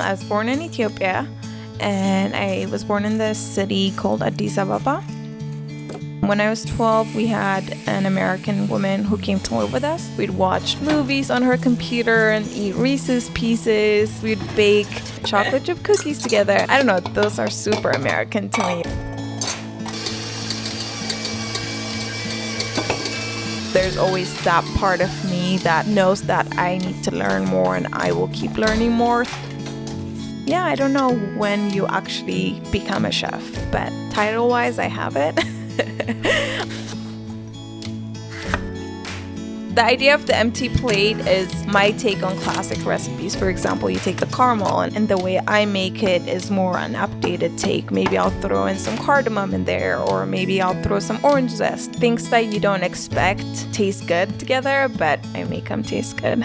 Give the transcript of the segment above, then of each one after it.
I was born in Ethiopia, and I was born in the city called Addis Ababa. When I was 12, we had an American woman who came to live with us. We'd watch movies on her computer and eat Reese's Pieces. We'd bake chocolate chip cookies together. I don't know, those are super American to me. There's always that part of me that knows that I need to learn more, and I will keep learning more. Yeah, I don't know when you actually become a chef, but title-wise, I have it. The idea of the empty plate is my take on classic recipes. For example, you take the caramel, and the way I make it is more an updated take. Maybe I'll throw in some cardamom in there, or maybe I'll throw some orange zest. Things that you don't expect taste good together, but I make them taste good.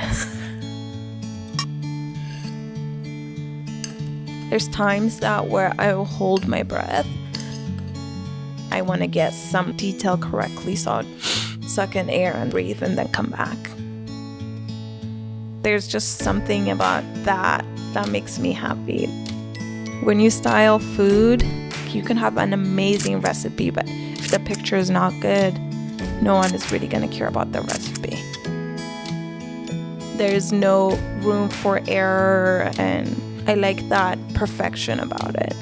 There's times that where I will hold my breath. I want to get some detail correctly, so I'll suck in air and breathe and then come back. There's just something about that makes me happy. When you style food, you can have an amazing recipe, but if the picture is not good, no one is really going to care about the recipe. There's no room for error, and I like that perfection about it.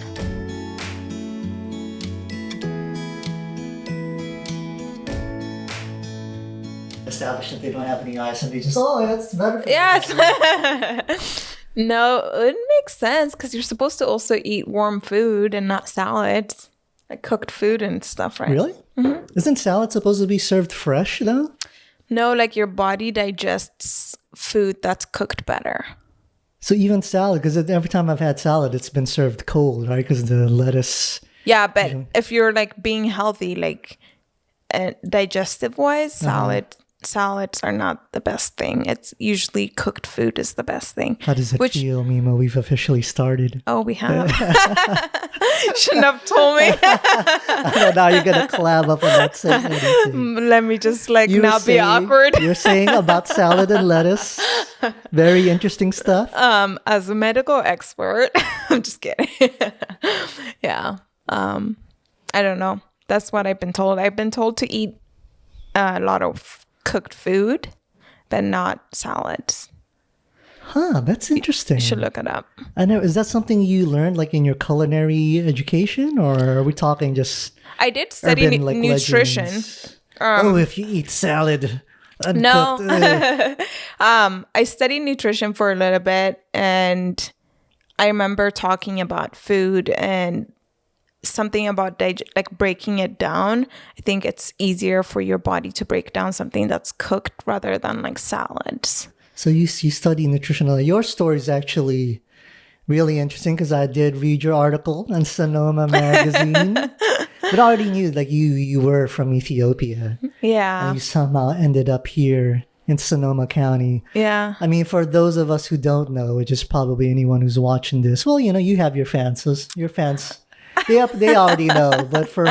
Establishment, they don't have any ice, and they just, that's better for Yes. No, it makes sense because you're supposed to also eat warm food and not salads, like cooked food and stuff, right? Really? Mm-hmm. Isn't salad supposed to be served fresh though? No, like your body digests food that's cooked better. So even salad, because every time I've had salad, it's been served cold, right? Because the lettuce. Yeah, but if you're like being healthy, like digestive wise, salads are not the best thing. It's usually cooked food is the best thing. How does it feel, Mimo? We've officially started. Oh, we have. Shouldn't have told me. I know now you're gonna collab up on that segment. Let me just not be awkward. You're saying about salad and lettuce. Very interesting stuff. As a medical expert, I'm just kidding. Yeah. I don't know. That's what I've been told. I've been told to eat a lot of cooked food, but not salads. Huh, that's interesting. You should look it up. I know. Is that something you learned like in your culinary education, or are we talking just I did study nutrition. If you eat salad uncooked. No. I studied nutrition for a little bit, and I remember talking about food and something about breaking it down. I think it's easier for your body to break down something that's cooked rather than like salads. So you study nutritional. Your story is actually really interesting because I did read your article on Sonoma magazine. But I already knew like you were from Ethiopia. Yeah. And you somehow ended up here in Sonoma County. Yeah. I mean, for those of us who don't know, which is probably anyone who's watching this, well, you have your fans. So your fans, they already know. But for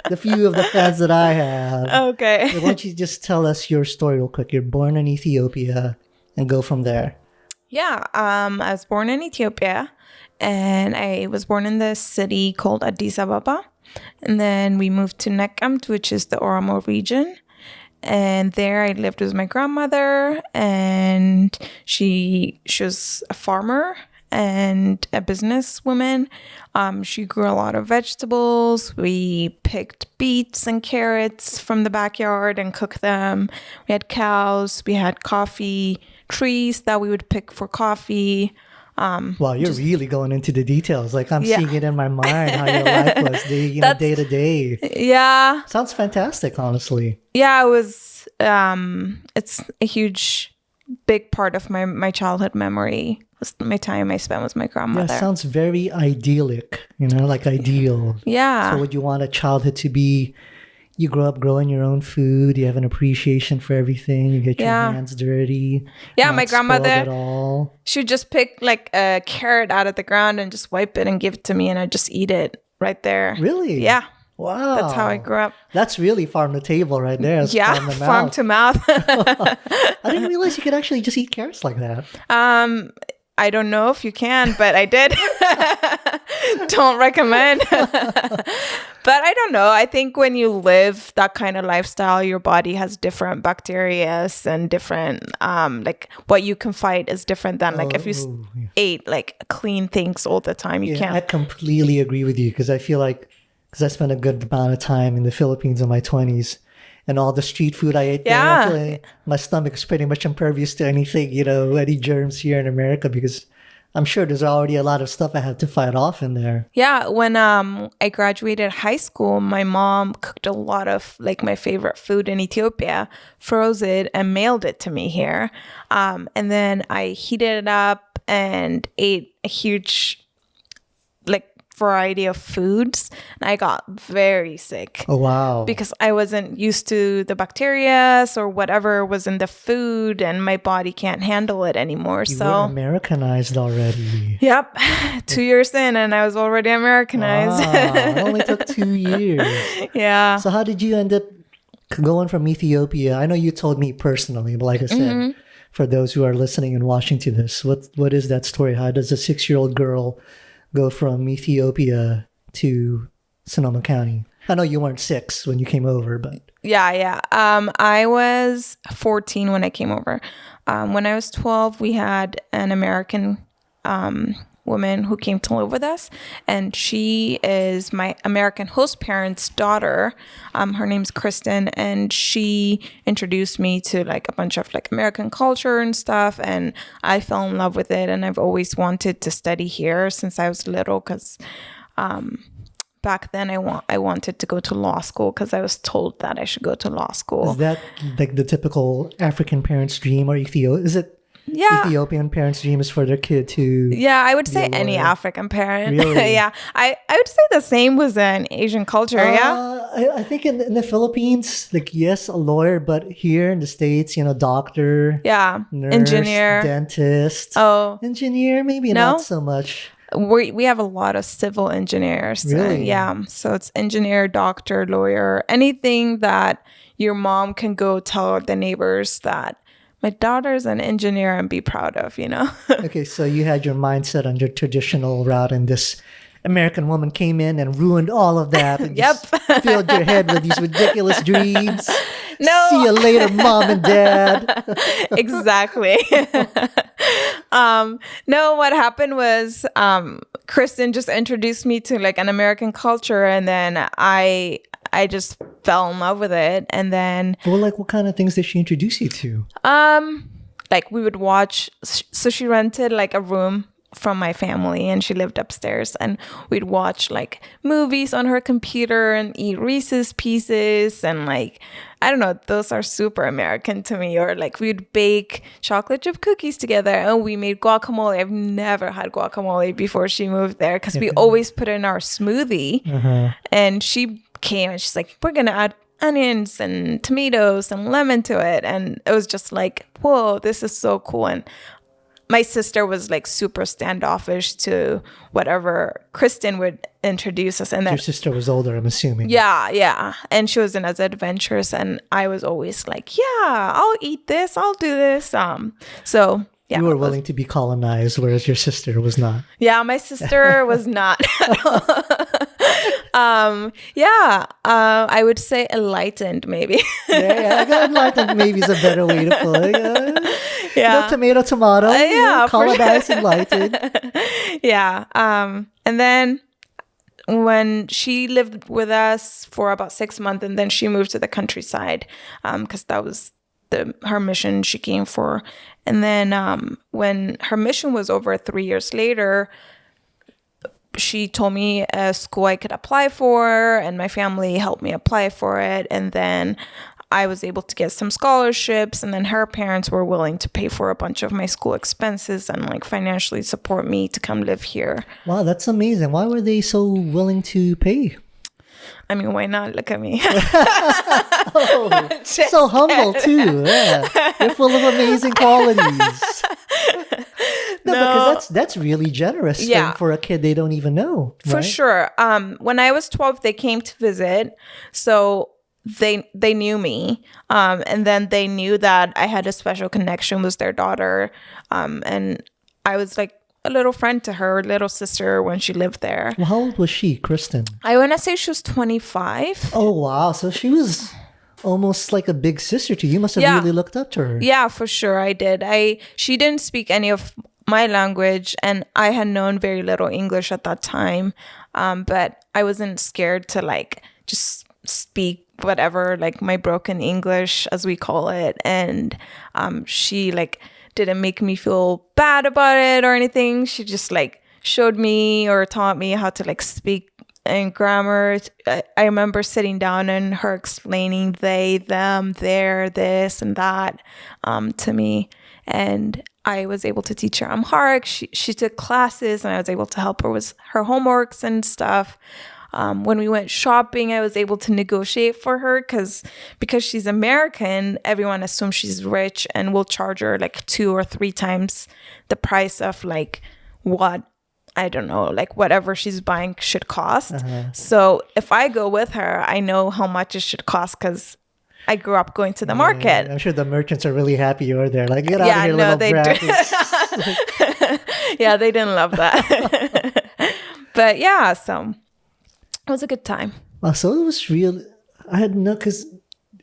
the few of the fans that I have, okay. Why don't you just tell us your story real quick? You're born in Ethiopia and go from there. Yeah. I was born in Ethiopia, and I was born in the city called Addis Ababa. And then we moved to Naqamt, which is the Oromo region. And there I lived with my grandmother, and she was a farmer and a businesswoman. She grew a lot of vegetables. We picked beets and carrots from the backyard and cooked them. We had cows. We had coffee trees that we would pick for coffee. Wow, you're really going into the details. Like I'm seeing it in my mind how your life was day to day. Yeah. Sounds fantastic, honestly. Yeah, it was, it's a big part of my childhood memory was my time I spent with my grandmother. Yeah, sounds very idyllic, like ideal. Yeah. So would you want a childhood to be, you grow up growing your own food, you have an appreciation for everything, you get your hands dirty. Yeah, my grandmother, at all. She would just pick like a carrot out of the ground and just wipe it and give it to me, and I'd just eat it right there. Really? Yeah. Wow. That's how I grew up. That's really farm to table right there. It's farm to mouth. I didn't realize you could actually just eat carrots like that. I don't know if you can, but I did. Don't recommend. But I don't know. I think when you live that kind of lifestyle, your body has different bacteria and different, like what you can fight is different than like if you ate like clean things all the time. You I can't. completely agree with you because I feel like, because I spent a good amount of time in the Philippines in my 20s and all the street food I ate there, I feel like my stomach is pretty much impervious to anything, any germs here in America because I'm sure there's already a lot of stuff I have to fight off in there. Yeah, when I graduated high school, my mom cooked a lot of like my favorite food in Ethiopia, froze it and mailed it to me here. And then I heated it up and ate a huge like variety of foods. And I got very sick. Oh, wow. Because I wasn't used to the bacteria or whatever was in the food and my body can't handle it anymore. You were Americanized already. Yep. 2 years in and I was already Americanized. Wow. It only took 2 years. Yeah. So how did you end up going from Ethiopia? I know you told me personally, but like I said, for those who are listening and watching to this, what is that story? How does a 6-year-old girl go from Ethiopia to Sonoma County? I know you weren't 6 when you came over, but yeah. I was 14 when I came over. When I was 12, we had an American woman who came to live with us, and she is my American host parents' daughter. Her name's Kristen, and she introduced me to like a bunch of like American culture and stuff, and I fell in love with it. And I've always wanted to study here since I was little, because back then I wanted to go to law school because I was told that I should go to law school. Is that like the typical African parent's dream, or is it? Yeah. Ethiopian parents' dream is for their kid to. Yeah, I would say any African parent. Really? Yeah, I would say the same was an Asian culture. I think in the Philippines, like yes, a lawyer, but here in the States, doctor, nurse, engineer, dentist. Engineer, maybe not so much. We have a lot of civil engineers. Really? So it's engineer, doctor, lawyer, anything that your mom can go tell the neighbors that my daughter's an engineer and be proud of, Okay, so you had your mindset on your traditional route, and this American woman came in and ruined all of that. And just filled your head with these ridiculous dreams. No. See you later, mom and dad. Exactly. No, what happened was Kristen just introduced me to like an American culture, and then I just fell in love with it. And then like what kind of things did she introduce you to? Like we would watch, so she rented like a room from my family and she lived upstairs, and we'd watch like movies on her computer and eat Reese's Pieces, and like I don't know, those are super American to me. Or like we'd bake chocolate chip cookies together, and we made guacamole. I've never had guacamole before she moved there because we always put it in our smoothie. And she came and she's like, we're gonna add onions and tomatoes and lemon to it, and it was just like, whoa, this is so cool. And my sister was like super standoffish to whatever Kristen would introduce us. And then your sister was older, I'm assuming. Yeah. And she wasn't as adventurous, and I was always like, yeah, I'll eat this, I'll do this. So yeah, you were willing to be colonized, whereas your sister was not. Yeah, my sister was not. I would say enlightened, maybe. I got enlightened. Maybe is a better way to put it. Tomato. Colonized, enlightened. And then when she lived with us for about 6 months, and then she moved to the countryside, because that was her mission she came for. And then when her mission was over 3 years later, she told me a school I could apply for, and my family helped me apply for it. And then I was able to get some scholarships, and then her parents were willing to pay for a bunch of my school expenses and like financially support me to come live here. Wow, that's amazing. Why were they so willing to pay? I mean, why not? Look at me. So humble too. Yeah. You're full of amazing qualities. No, because that's really generous for a kid they don't even know. For sure. When I was 12, they came to visit. So they knew me. And then they knew that I had a special connection with their daughter. And I was like a little friend to her, little sister when she lived there. Well, how old was she, Kristen? I want to say she was 25. Oh, wow. So she was almost like a big sister to you. You must have Yeah. really looked up to her. Yeah, for sure I did. She didn't speak any of my language, and I had known very little English at that time. But I wasn't scared to like just speak whatever, like my broken English, as we call it. And she like didn't make me feel bad about it or anything. She just like showed me or taught me how to like speak in grammar. I remember sitting down and her explaining they, them, their, this and that to me. And I was able to teach her Amharic. She took classes, and I was able to help her with her homeworks and stuff. When we went shopping, I was able to negotiate for her because she's American, everyone assumes she's rich and will charge her like 2 or 3 times the price of like what, I don't know, like whatever she's buying should cost. So if I go with her, I know how much it should cost because I grew up going to the market. I'm sure the merchants are really happy you're there. Like, get out of here, no, little they brat. Yeah, they didn't love that. But yeah, so it was a good time. So it was real. I had no, because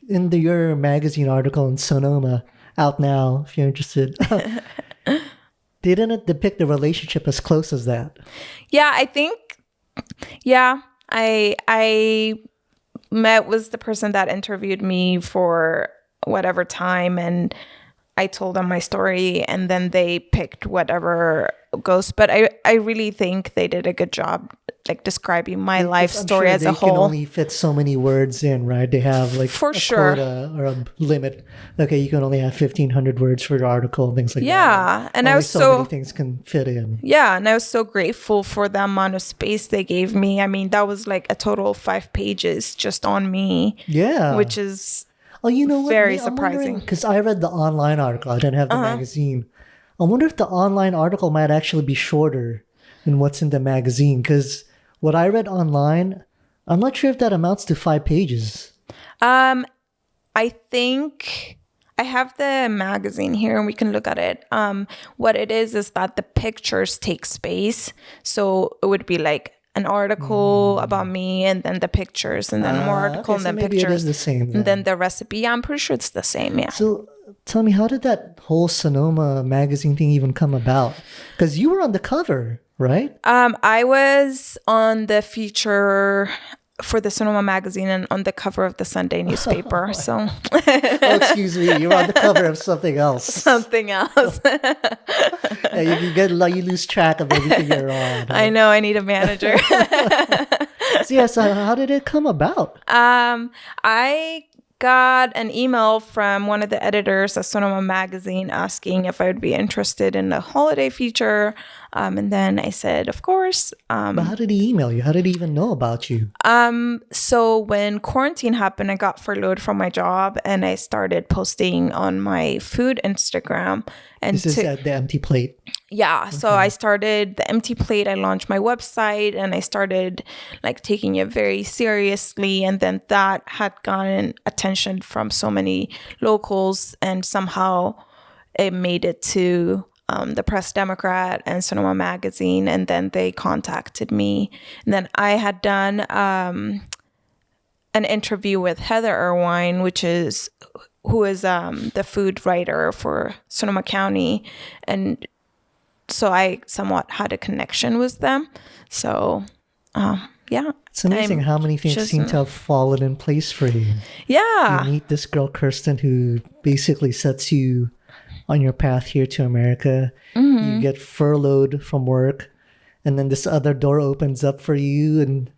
in your magazine article in Sonoma, out now, if you're interested, they didn't depict the relationship as close as that. Yeah, I think, I met was the person that interviewed me for whatever time, and I told them my story, and then they picked whatever goes. But I really think they did a good job like describing my life story as a whole. They can only fit so many words in, right? They have like for a sure quota or a limit. Okay, you can only have 1,500 words for your article and things like that. Yeah, and only I was so many things can fit in. Yeah, and I was so grateful for the amount of space they gave me. I mean, that was like a total of 5 pages just on me. Yeah, which is you know what? Very surprising. Because I read the online article. I didn't have the magazine. I wonder if the online article might actually be shorter than what's in the magazine. Because what I read online, I'm not sure if that amounts to 5 pages. I think I have the magazine here and we can look at it. What it is that the pictures take space. So it would be like an article about me, and then the pictures, and then more article, and then maybe pictures. It is the same then. And then the recipe. Yeah, I'm pretty sure it's the same. Yeah. So tell me, how did that whole Sonoma magazine thing even come about? Because you were on the cover, right? I was on the feature for the Sonoma magazine and on the cover of the Sunday newspaper. So excuse me, you were on the cover of something else. Something else. Yeah, you lose track of everything you're on. I know, I need a manager. So how did it come about? I got an email from one of the editors of Sonoma magazine asking if I would be interested in the holiday feature. And then I said, of course. But how did he email you? How did he even know about you? So when quarantine happened, I got furloughed from my job and I started posting on my food Instagram. And this is at the Empty Plate. Yeah. So I started the Empty Plate. I launched my website and I started like taking it very seriously. And then that had gotten attention from so many locals, and somehow it made it to the Press Democrat and Sonoma magazine. And then they contacted me. And then I had done an interview with Heather Irwine, who is the food writer for Sonoma County. And so I somewhat had a connection with them. So, yeah. It's amazing how many things seem to have fallen in place for you. Yeah. You meet this girl, Kirsten, who basically sets you on your path here to America. You get furloughed from work, and then this other door opens up for you. And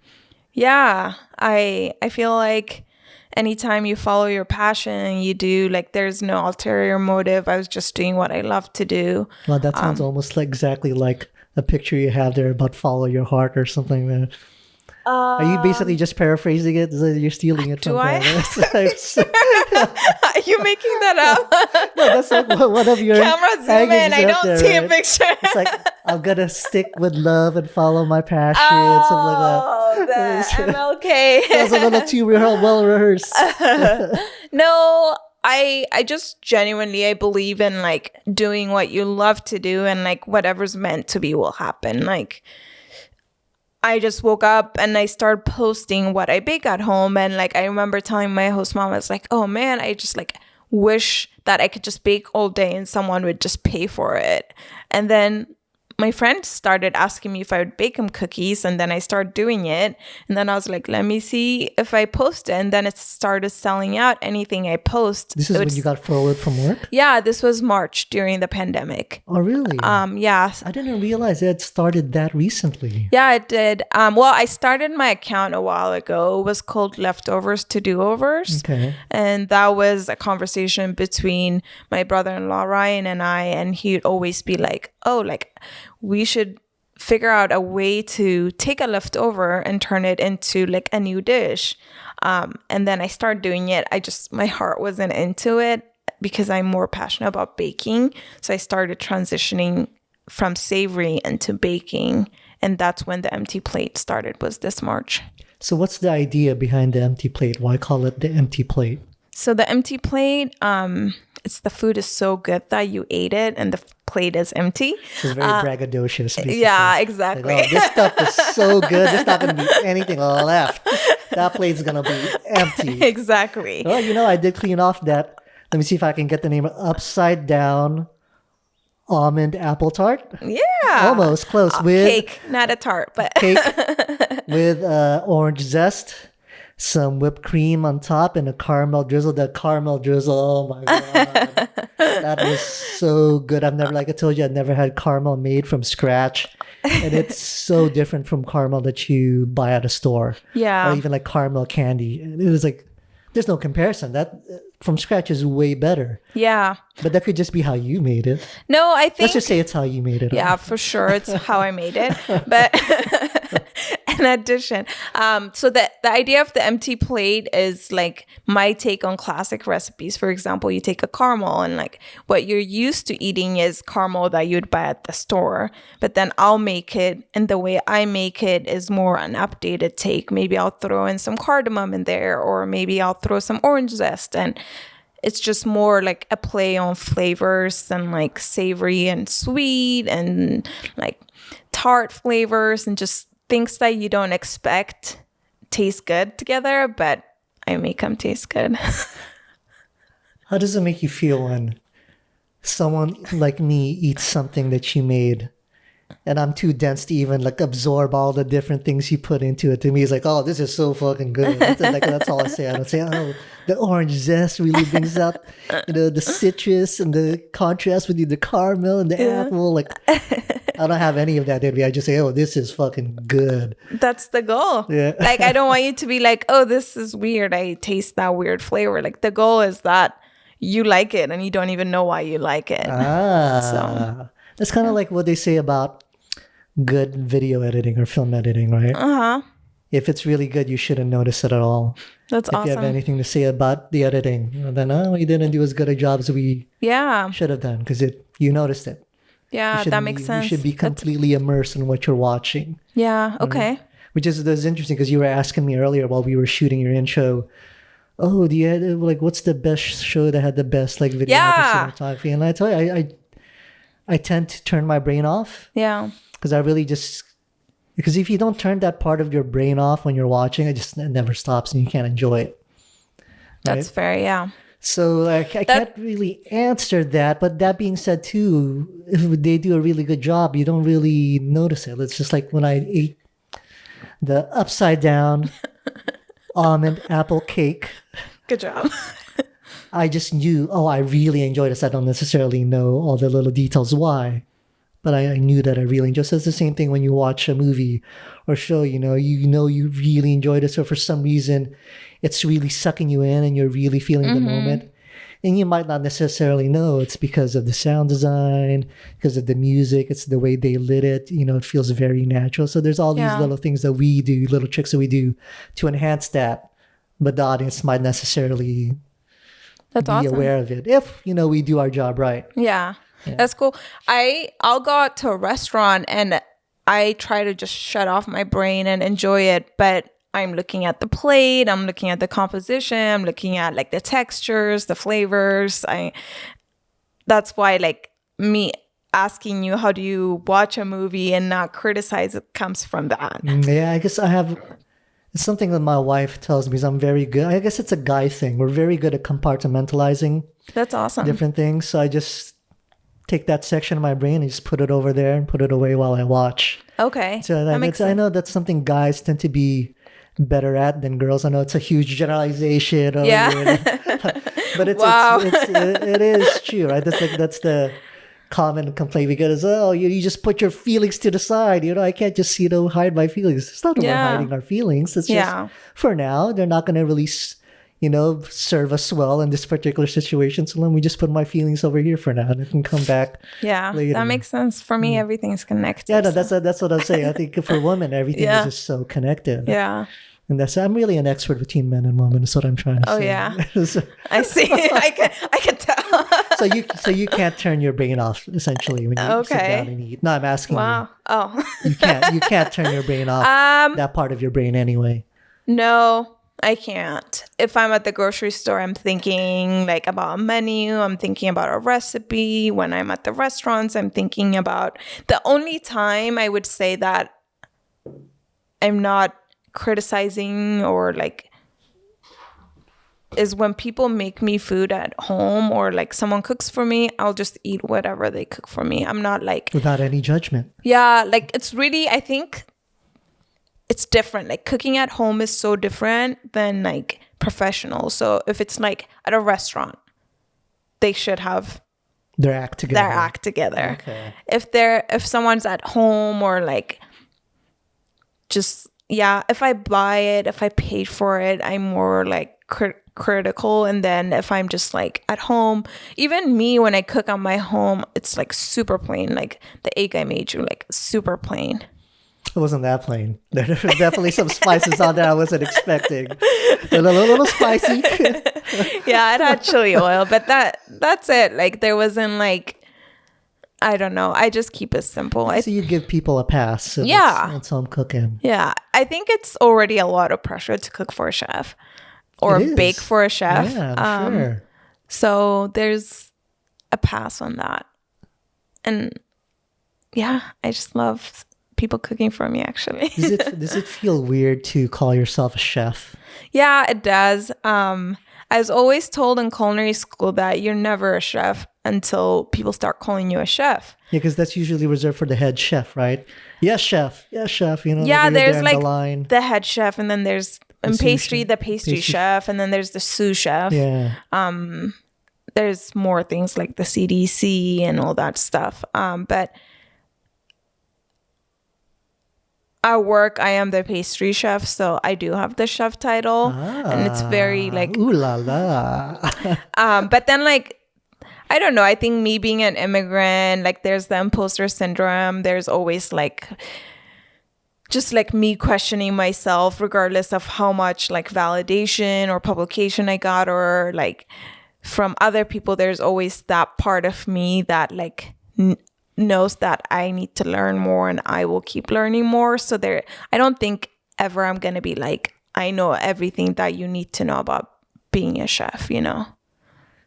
yeah, I feel like anytime you follow your passion and you do, like, there's no ulterior motive. I was just doing what I love to do. Well, that sounds almost exactly like a picture you have there about follow your heart or something. Are you basically just paraphrasing it? You're stealing it from Paris? Are you making that up? No, that's like one of your camera zoom in. I don't there, see right? a picture. It's like, I'm gonna stick with love and follow my passion, something like that. Oh, the MLK. That was a little too well rehearsed. No, I just genuinely, I believe in like doing what you love to do, and like whatever's meant to be will happen. Like I just woke up and I started posting what I bake at home. And like, I remember telling my host mom, I was like, oh man, I just like wish that I could just bake all day and someone would just pay for it. And then my friend started asking me if I would bake them cookies, and then I started doing it. And then I was like, let me see if I post it. And then it started selling out. Anything I post. This is when you got furloughed from work? Yeah, this was March during the pandemic. Oh, really? Yeah. I didn't realize it started that recently. Yeah, it did. Well, I started my account a while ago. It was called Leftovers to Do-Overs. Okay. And that was a conversation between my brother-in-law, Ryan, and I. And he'd always be like, oh, like, we should figure out a way to take a leftover and turn it into like a new dish. And then I started doing it. My heart wasn't into it because I'm more passionate about baking. So I started transitioning from savory into baking. And that's when the empty plate started, was this March. So what's the idea behind the empty plate? Why call it the empty plate? So the empty plate, it's the food is so good that you ate it and the plate is empty. So it's very braggadocious. Basically. Yeah, exactly. Like, oh, this stuff is so good. There's not going to be anything left. That plate's going to be empty. Exactly. Well, I did clean off that. Let me see if I can get the name. Upside down almond apple tart. Yeah. Almost close. With cake, not a tart, but cake with orange zest, some whipped cream on top, and a caramel drizzle. The caramel drizzle, oh my God. That was so good. Like I told you, I've never had caramel made from scratch. And it's so different from caramel that you buy at a store. Yeah. Or even like caramel candy. And it was like, there's no comparison. That from scratch is way better. Yeah. But that could just be how you made it. No, I think... Let's just say it's how you made it. Yeah, for sure. It's how I made it. But in addition, so the idea of the empty plate is like my take on classic recipes. For example, you take a caramel and like what you're used to eating is caramel that you'd buy at the store. But then I'll make it, and the way I make it is more an updated take. Maybe I'll throw in some cardamom in there, or maybe I'll throw some orange zest, and it's just more like a play on flavors and like savory and sweet and like tart flavors and just things that you don't expect taste good together, but I make them taste good. How does it make you feel when someone like me eats something that you made and I'm too dense to even like absorb all the different things you put into it? To me, it's like, oh, this is so fucking good. That's all I say. I don't say, oh, the orange zest really brings out, the citrus and the contrast with the caramel and the apple. Like, I don't have any of that in me. I just say, oh, this is fucking good. That's the goal. Yeah. Like, I don't want you to be like, oh, this is weird. I taste that weird flavor. Like, the goal is that you like it and you don't even know why you like it. So that's kind of like what they say about good video editing or film editing, right? Uh-huh. If it's really good, you shouldn't notice it at all. That's awesome. If you have anything to say about the editing, then, we didn't do as good a job as we should have done because you noticed it. Yeah, that makes sense. You should be completely immersed in what you're watching. Yeah, okay. Which is interesting because you were asking me earlier while we were shooting your intro, oh, what's the best show that had the best like video cinematography? And I tell you, I tend to turn my brain off. Yeah. Because I really because if you don't turn that part of your brain off when you're watching, it never stops and you can't enjoy it. Right? That's fair, yeah. So like I can't really answer that. But that being said too, if they do a really good job, you don't really notice it. It's just like when I ate the upside down almond apple cake. Good job. I just knew, I really enjoyed this. I don't necessarily know all the little details why, but I knew that I really enjoyed it. So it's the same thing when you watch a movie or show, you really enjoyed it. So for some reason, it's really sucking you in and you're really feeling the moment. And you might not necessarily know it's because of the sound design, because of the music, it's the way they lit it. It feels very natural. So there's all these little things that we do, little tricks that we do to enhance that. But the audience might necessarily be aware of it if we do our job right. Yeah. That's cool. I'll go out to a restaurant and I try to just shut off my brain and enjoy it, but I'm looking at the plate, I'm looking at the composition, I'm looking at like the textures, the flavors. That's why like me asking you how do you watch a movie and not criticize it comes from that. Yeah, I guess it's something that my wife tells me is I'm very good. I guess it's a guy thing. We're very good at compartmentalizing That's awesome. different things. So I just take that section of my brain and just put it over there and put it away while I watch. Okay. So that makes sense. I know that's something guys tend to be better at than girls. I know it's a huge generalization. But Wow. it is true, right? That's the common complaint we get is, oh, you just put your feelings to the side. I can't just, hide my feelings. It's not that we're hiding our feelings. It's just, for now, they're not going to really, serve us well in this particular situation. So let me just put my feelings over here for now and it can come back later. That makes sense. For me, everything's connected. Yeah, no, that's what I'm saying. I think for women, everything is just so connected. Yeah. And I'm really an expert between men and women. Is what I'm trying to say. Oh yeah, I see. I can tell. so you can't turn your brain off essentially when you sit down and eat. No, I'm asking you. Wow. Oh. You can't turn your brain off. That part of your brain anyway. No, I can't. If I'm at the grocery store, I'm thinking like about a menu. I'm thinking about a recipe. When I'm at the restaurants, I'm thinking about. The only time I would say that I'm not criticizing or like is when people make me food at home or like someone cooks for me. I'll just eat whatever they cook for me. I'm not like without any judgment. Yeah, like it's really, I think it's different. Like cooking at home is so different than like professional. So if it's like at a restaurant, they should have their act together. Okay. If someone's at home or like just if I buy it, if I paid for it, I'm more like critical. And then if I'm just like at home, even me when I cook on my home, it's like super plain. Like the egg I made you, like super plain. It wasn't that plain. There were definitely some spices on there I wasn't expecting. A little spicy. Yeah, it had chili oil, but that's it. Like there wasn't like, I don't know. I just keep it simple. So you give people a pass. So that's home cooking. Yeah. I think it's already a lot of pressure to cook for a chef or bake for a chef. Yeah, I'm sure. So there's a pass on that. And yeah, I just love people cooking for me actually. Does it feel weird to call yourself a chef? Yeah, it does. I was always told in culinary school that you're never a chef until people start calling you a chef. Yeah, because that's usually reserved for the head chef, right? Yes, chef. Yes, chef. Yeah, there's like the head chef, and then there's in pastry, the pastry chef, and then there's the sous chef. Yeah. There's more things like the CDC and all that stuff. But at work, I am the pastry chef, so I do have the chef title, and it's very like ooh la la. But then like, I don't know. I think me being an immigrant, like there's the imposter syndrome. There's always like, just like me questioning myself, regardless of how much like validation or publication I got or like from other people. There's always that part of me that like knows that I need to learn more and I will keep learning more. So I don't think ever I'm going to be like, I know everything that you need to know about being a chef,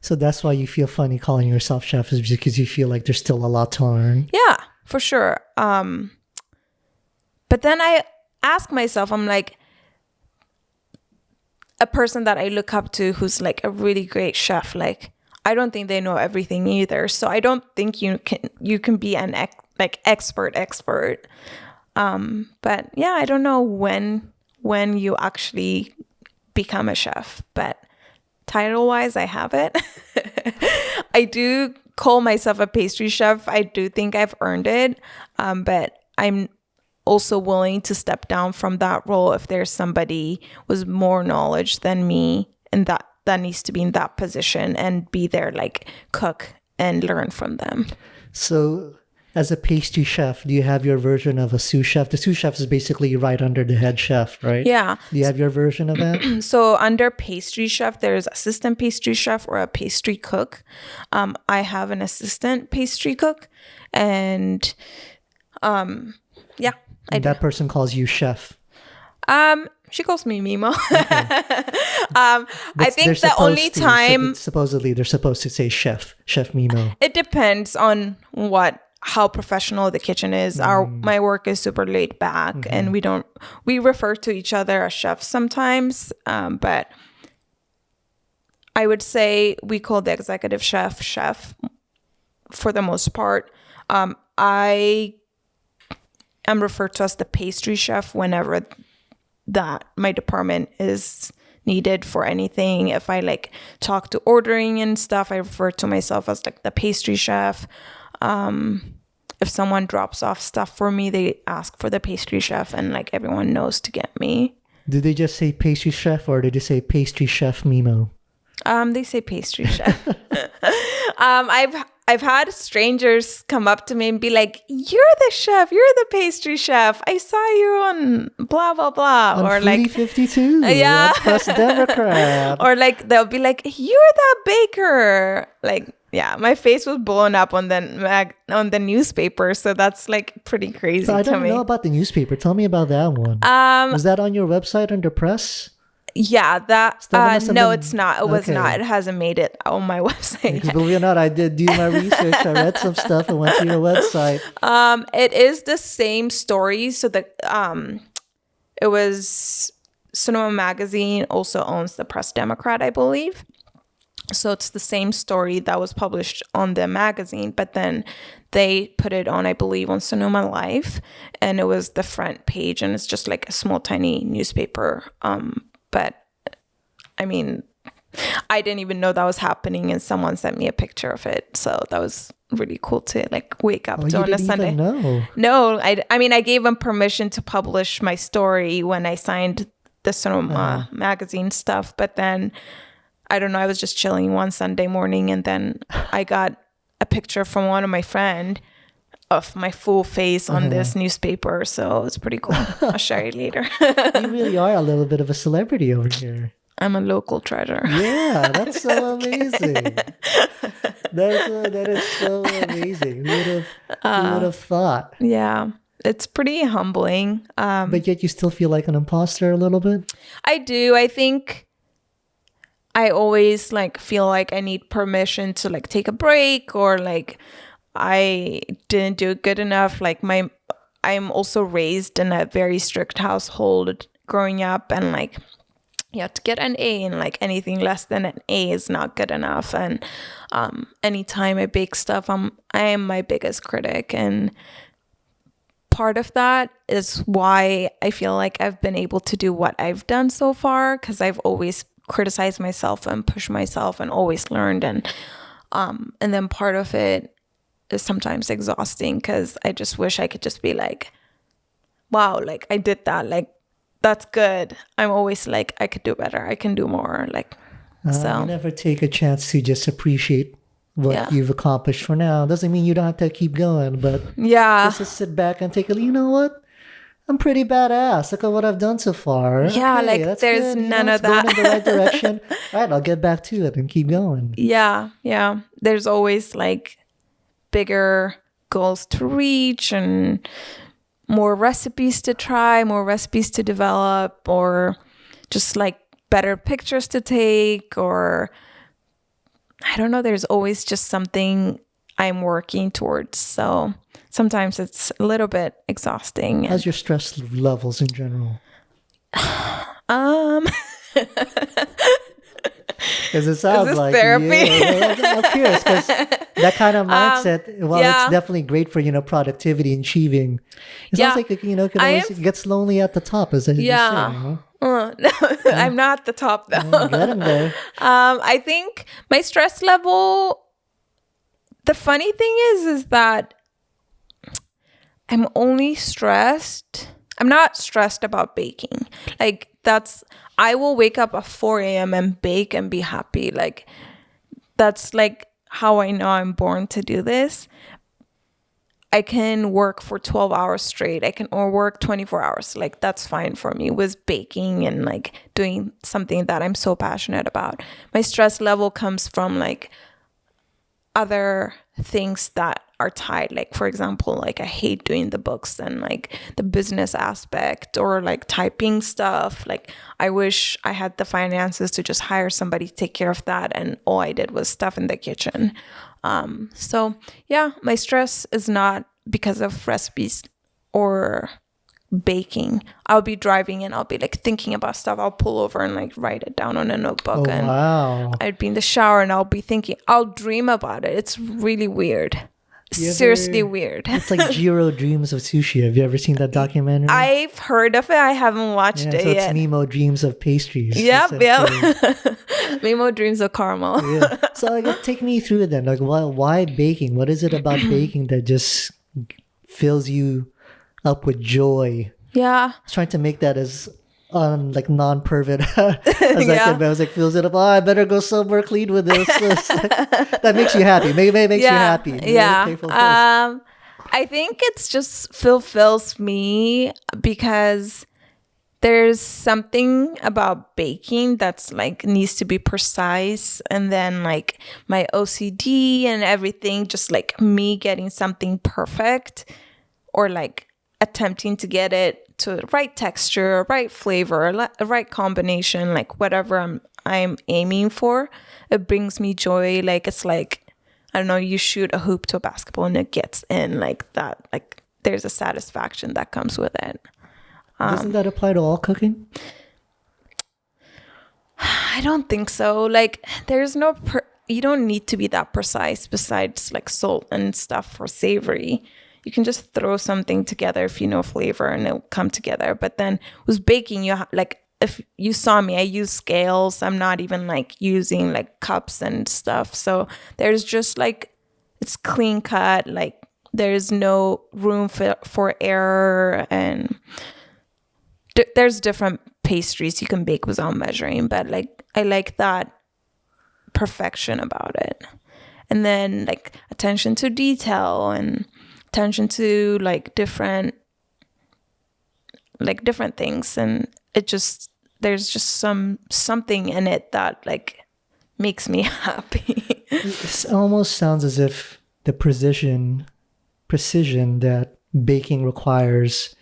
So that's why you feel funny calling yourself chef, is because you feel like there's still a lot to learn. Yeah, for sure. But then I ask myself, I'm like, a person that I look up to who's like a really great chef, like I don't think they know everything either. So I don't think you can be an expert. But yeah, I don't know when you actually become a chef, but title-wise, I have it. I do call myself a pastry chef. I do think I've earned it, but I'm also willing to step down from that role if there's somebody with more knowledge than me and that needs to be in that position and be there, like cook and learn from them. So as a pastry chef, do you have your version of a sous chef? The sous chef is basically right under the head chef, right? Yeah. Do you have your version of that? So under pastry chef, there's assistant pastry chef or a pastry cook. I have an assistant pastry cook, and yeah, that person calls you chef. She calls me Mimo. I think the only time supposedly they're supposed to say chef Mimo. It depends on how professional the kitchen is. My work is super laid back, and we refer to each other as chefs sometimes, but I would say we call the executive chef for the most part. I am referred to as the pastry chef whenever that my department is needed for anything. If I like talk to ordering and stuff, I refer to myself as like the pastry chef. If someone drops off stuff for me, they ask for the pastry chef, and like everyone knows to get me. Did they just say pastry chef, or did they say pastry chef Mimo? They say pastry chef. I've had strangers come up to me and be like, "You're the chef. You're the pastry chef. I saw you on blah blah blah." On or Foodie like 52. Yeah. That's Democrat. Or like they'll be like, "You're the baker." Like, yeah, my face was blown up on the newspaper, so that's like pretty crazy So I to don't me. know about the newspaper. Tell me about that one. Was that on your website under press? Yeah, that no, it's not. It was Okay. not. It hasn't made it on my website. Because believe it or not, I did do my research. I read some stuff and went to your website. It is the same story. So it was Sonoma Magazine also owns the Press Democrat, I believe. So it's the same story that was published on the magazine, but then they put it on, I believe, on Sonoma Life, and it was the front page, and it's just like a small, tiny newspaper. But I mean, I didn't even know that was happening, and someone sent me a picture of it, so that was really cool to like wake up to on a Sunday. Know. No, I mean, I gave them permission to publish my story when I signed the Sonoma Magazine stuff, but then I don't know, I was just chilling one Sunday morning, and then I got a picture from one of my friend of my full face on this newspaper, so it's pretty cool. I'll share it later. You really are a little bit of a celebrity over here. I'm a local treasure. Yeah, that's so amazing. That is so amazing. Who would have thought? Yeah, it's pretty humbling. But yet you still feel like an imposter a little bit? I do. I think I always like feel like I need permission to like take a break, or like I didn't do good enough. Like I'm also raised in a very strict household growing up, and like you have to get an A, and like anything less than an A is not good enough. And anytime I bake stuff, I am my biggest critic, and part of that is why I feel like I've been able to do what I've done so far, because I've always criticized myself and pushed myself and always learned, and then part of it is sometimes exhausting, because I just wish I could just be like, wow, like I did that, like that's good. I'm always like, I could do better, I can do more, like so You never take a chance to just appreciate what you've accomplished for now. Doesn't mean you don't have to keep going, but just to sit back and take a, you know what, I'm pretty badass. Look at what I've done so far. Yeah, okay, like there's good. none of It's going that. in the right direction. All right, I'll get back to it and keep going. Yeah. There's always like bigger goals to reach, and more recipes to try, more recipes to develop, or just like better pictures to take, or I don't know, there's always just something I'm working towards. So sometimes it's a little bit exhausting. How's your stress levels in general? Because it sounds like therapy? I'm curious, because that kind of mindset, it's definitely great for productivity and achieving. It sounds like it gets lonely at the top, as you say. No, I'm not the top though. Getting there. I think my stress level. The funny thing is that I'm only stressed. I'm not stressed about baking. Like I will wake up at 4 a.m. and bake and be happy. Like that's like how I know I'm born to do this. I can work for 12 hours straight. Or work 24 hours. Like that's fine for me with baking and like doing something that I'm so passionate about. My stress level comes from like other things that are tied. Like, for example, like I hate doing the books and like the business aspect or like typing stuff. Like I wish I had the finances to just hire somebody to take care of that, and all I did was stuff in the kitchen. So yeah, my stress is not because of recipes or baking. I'll be driving and I'll be like thinking about stuff. I'll pull over and like write it down on a notebook. Oh, and wow. I'd be in the shower and I'll be thinking, I'll dream about it. It's really weird. Seriously weird. It's like Jiro Dreams of Sushi. Have you ever seen that documentary? I've heard of it. I haven't watched it so yet. It's Mimo Dreams of Pastries. Yep. Mimo Dreams of Caramel. Yeah. So like, take me through it then. Like, why baking? What is it about baking that just fills you up with joy? Yeah. I was trying to make that as like non-pervert as I can. But I was like, feels it up. Oh, I better go somewhere clean with this. That makes you happy. Maybe makes you happy. Yeah. I think it's just fulfills me because there's something about baking that's like needs to be precise, and then like my OCD and everything, just like me getting something perfect or like attempting to get it to the right texture, right flavor, a right combination, like whatever I'm aiming for, it brings me joy. Like it's like, I don't know, you shoot a hoop to a basketball and it gets in, like that. Like there's a satisfaction that comes with it. Doesn't that apply to all cooking? I don't think so. Like there's no you don't need to be that precise besides like salt and stuff for savory. You can just throw something together if you know flavor and it'll come together. But then with baking, you like, if you saw me, I use scales. I'm not even like using like cups and stuff. So there's just like, it's clean cut. Like there's no room for error. And there's different pastries you can bake without measuring. But like, I like that perfection about it. And then like attention to detail and attention to like different things, and it just, there's just something in it that like makes me happy. It almost sounds as if the precision that baking requires,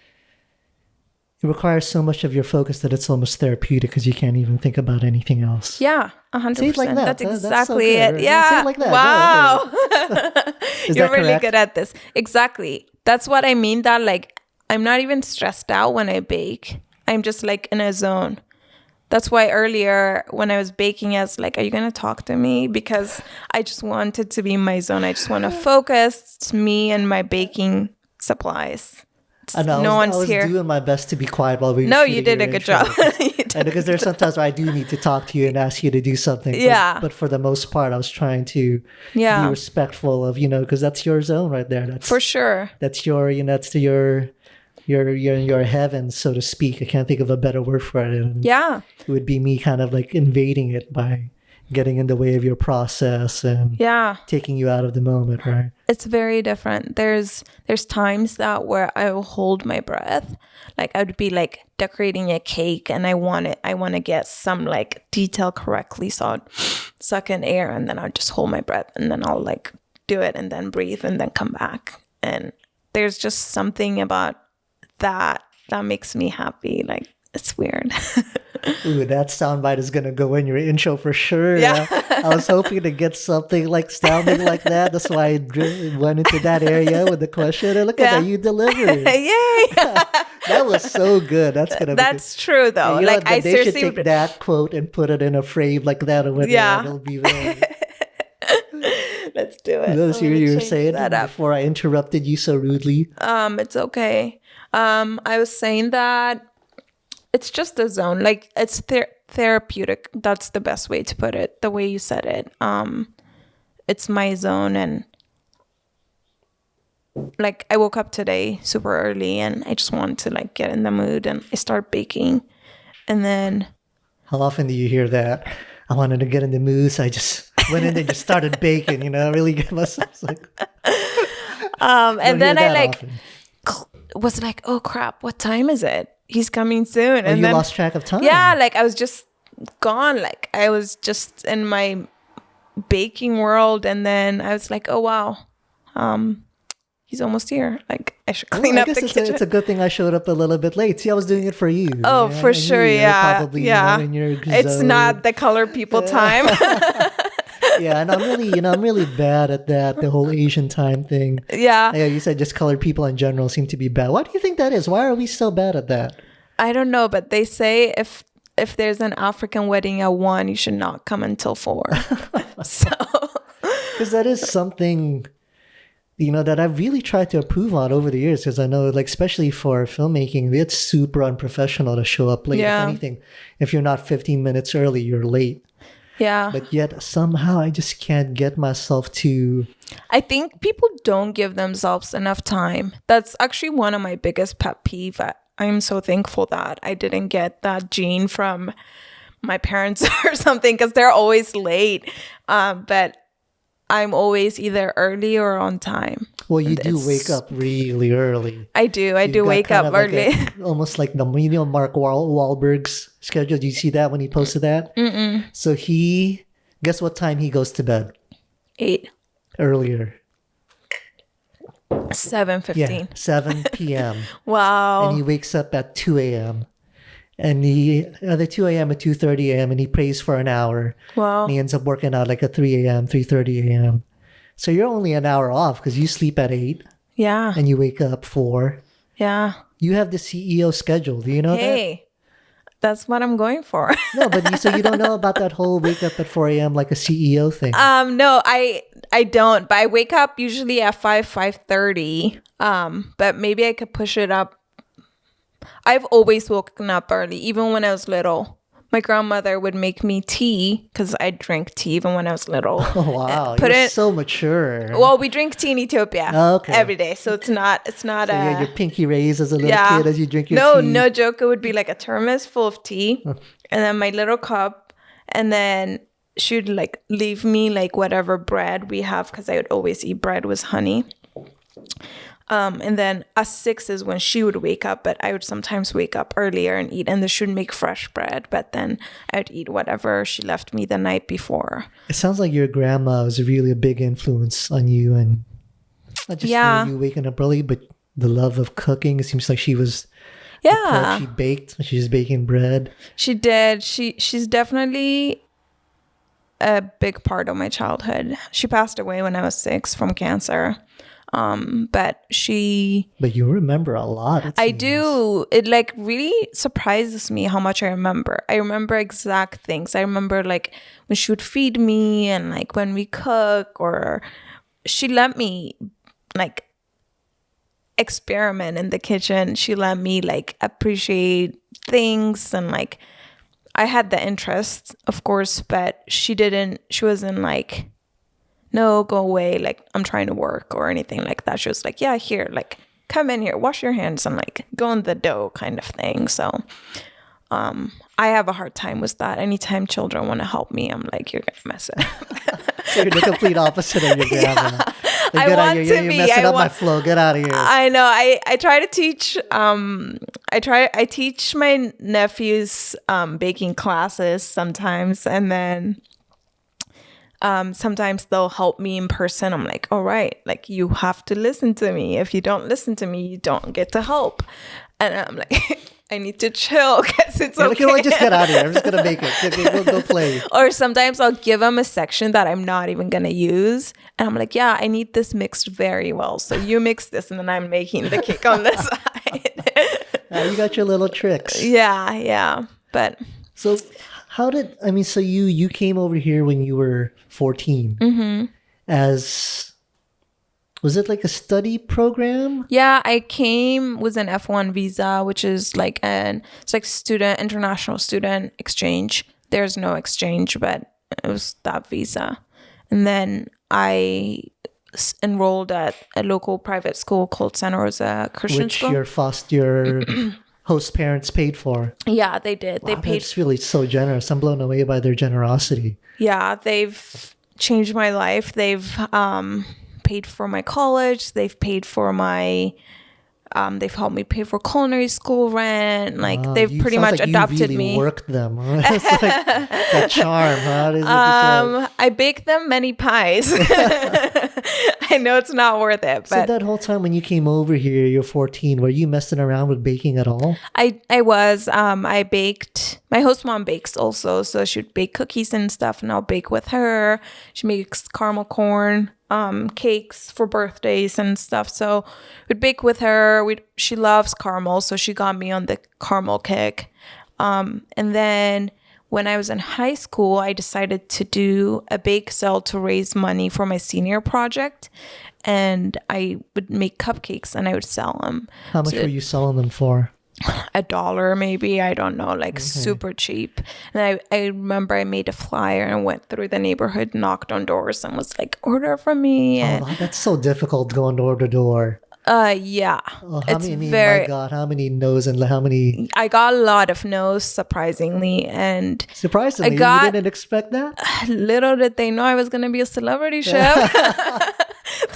it requires so much of your focus that it's almost therapeutic because you can't even think about anything else. Yeah, 100%. Say it like that. That's exactly that's so it. good. Yeah. Say it like that. Wow. You're really correct? good at this. Exactly. That's what I mean, that like I'm not even stressed out when I bake. I'm just like in a zone. That's why earlier when I was baking, I was like, are you going to talk to me? Because I just wanted to be in my zone. I just want to focus. It's me and my baking supplies. I know. I was here. doing my best to be quiet while we were No, shooting you did your a good intro. job. Because there's sometimes where I do need to talk to you and ask you to do something. Yeah. But for the most part, I was trying to be respectful of, because that's your zone right there. That's for sure. That's your heaven, so to speak. I can't think of a better word for it. And it would be me kind of like invading it by getting in the way of your process and taking you out of the moment, right? It's very different. There's times that where I will hold my breath. Like I would be like decorating a cake and I want to get some like detail correctly, so I'd suck in air and then I'll just hold my breath and then I'll like do it and then breathe and then come back. And there's just something about that makes me happy. Like it's weird. Ooh, that soundbite is gonna go in your intro for sure. Yeah. I was hoping to get something like sounding like that. That's why I went into that area with the question. And look at that, you delivered. Yay! That was so good. That's true though. Like I they seriously should take that quote and put it in a frame like that, and it'll be there. Let's do it. Let's hear you were saying that before I interrupted you so rudely. It's okay. I was saying that it's just a zone. Like it's therapeutic. That's the best way to put it. The way you said it. It's my zone, and like I woke up today super early, and I just wanted to like get in the mood, and I start baking, and then. How often do you hear that? I wanted to get in the mood, so I just went in and just started baking. Really get myself like. And then I like was like, oh crap, what time is it? He's coming soon. And then lost track of time. Yeah, like I was just gone. Like I was just in my baking world. And then I was like, oh, wow. He's almost here. Like, I should clean up the kitchen. It's a good thing I showed up a little bit late. See, I was doing it for you. Oh, yeah? for sure. Yeah. Probably, yeah. In your it's zone. not the color people time. Yeah, and I'm really bad at that, the whole Asian time thing. Yeah. You said just colored people in general seem to be bad. Why do you think that is? Why are we so bad at that? I don't know, but they say if there's an African wedding at 1, you should not come until 4. So, because that is something, that I've really tried to improve on over the years. Because I know, like, especially for filmmaking, it's super unprofessional to show up late. Yeah. If anything, if you're not 15 minutes early, you're late. Yeah. But yet somehow I just can't get myself to. I think people don't give themselves enough time. That's actually one of my biggest pet peeve. I'm so thankful that I didn't get that gene from my parents or something, because they're always late. But I'm always either early or on time. Well, you do wake up really early. I do. I do wake up early. Almost like the Mark Wahlberg's schedule. Do you see that when he posted that? Mm-mm. So guess what time he goes to bed? 8. Earlier. 7:15. Yeah, 7 p.m. Wow. And he wakes up at 2 a.m. And he either 2 a.m. or 2:30 a.m. and he prays for an hour. Wow. And he ends up working out like at 3 a.m., 3:30 a.m. So you're only an hour off because you sleep at 8. Yeah. And you wake up 4. Yeah. You have the CEO schedule. Do you know that? Hey, that's what I'm going for. No, but so you don't know about that whole wake up at 4 a.m. like a CEO thing. No, I don't. But I wake up usually at 5:30. But maybe I could push it up. I've always woken up early, even when I was little. My grandmother would make me tea because I drank tea even when I was little. Oh, wow. You're so mature. Well, we drink tea in Ethiopia every day. So it's not you had your pinky raised as a little kid as you drink your tea. No joke. It would be like a thermos full of tea and then my little cup. And then she would like leave me like whatever bread we have, because I would always eat bread with honey. And then at 6 is when she would wake up, but I would sometimes wake up earlier and eat, and they should make fresh bread, but then I would eat whatever she left me the night before. It sounds like your grandma was really a big influence on you, and not just you waking up early, but the love of cooking. It seems like she was she baked. She's baking bread. She did. She's definitely a big part of my childhood. She passed away when I was 6 from cancer. But you remember a lot. I do. It like really surprises me how much I remember. I remember exact things. I remember like when she would feed me, and like when we cook, or she let me like experiment in the kitchen. She let me like appreciate things, and like I had the interest, of course, but she wasn't like, no, go away, like I'm trying to work or anything like that. She was like, yeah, here, like come in here, wash your hands, and like go in the dough kind of thing. So I have a hard time with that. Anytime children want to help me, I'm like, you're gonna mess it up. So you're the complete opposite of your grandma. Yeah. Like, I want to you're be. messing up my flow. Get out of here. I know. I try to teach. I teach my nephews baking classes sometimes, and then sometimes they'll help me in person. I'm like, all right, like you have to listen to me. If you don't listen to me, you don't get to help. And I'm like, I need to chill because it's okay. Like, just get out of here. I'm just gonna make it. We'll go play. Or sometimes I'll give them a section that I'm not even gonna use, and I'm like, yeah, I need this mixed very well. So you mix this, and then I'm making the cake on the side. You got your little tricks. Yeah. But so so you came over here when you were 14 as, was it like a study program? Yeah, I came with an F1 visa, which is like it's like international student exchange. There's no exchange, but it was that visa. And then I enrolled at a local private school called Santa Rosa Christian School. Which your host parents paid for. Yeah, they did. Wow, they paid. That's really so generous. I'm blown away by their generosity. Yeah, they've changed my life. They've paid for my college. They've paid for my They've helped me pay for culinary school rent. Like they've You- pretty sounds much like adopted you really me. worked them. It's like that charm, huh? Is it- it's like- I baked them many pies. I know it's not worth it, so but that whole time when you came over here, you're 14. Were you messing around with baking at all? I was. I baked. My host mom bakes also, so she would bake cookies and stuff, and I'll bake with her. She makes caramel corn cakes for birthdays and stuff. So we'd bake with her. She loves caramel, so she got me on the caramel kick. And then when I was in high school, I decided to do a bake sale to raise money for my senior project. And I would make cupcakes and I would sell them. How much were you selling them for? $1 maybe, I don't know, like super cheap. And I remember I made a flyer and went through the neighborhood, knocked on doors and was like, order from me. And, Oh, that's so difficult going door to door. yeah, Oh, it's my very. God, how many no's and how many? I got a lot of no's, surprisingly, and Surprisingly, got- you didn't expect that? little did they know I was gonna be a celebrity chef.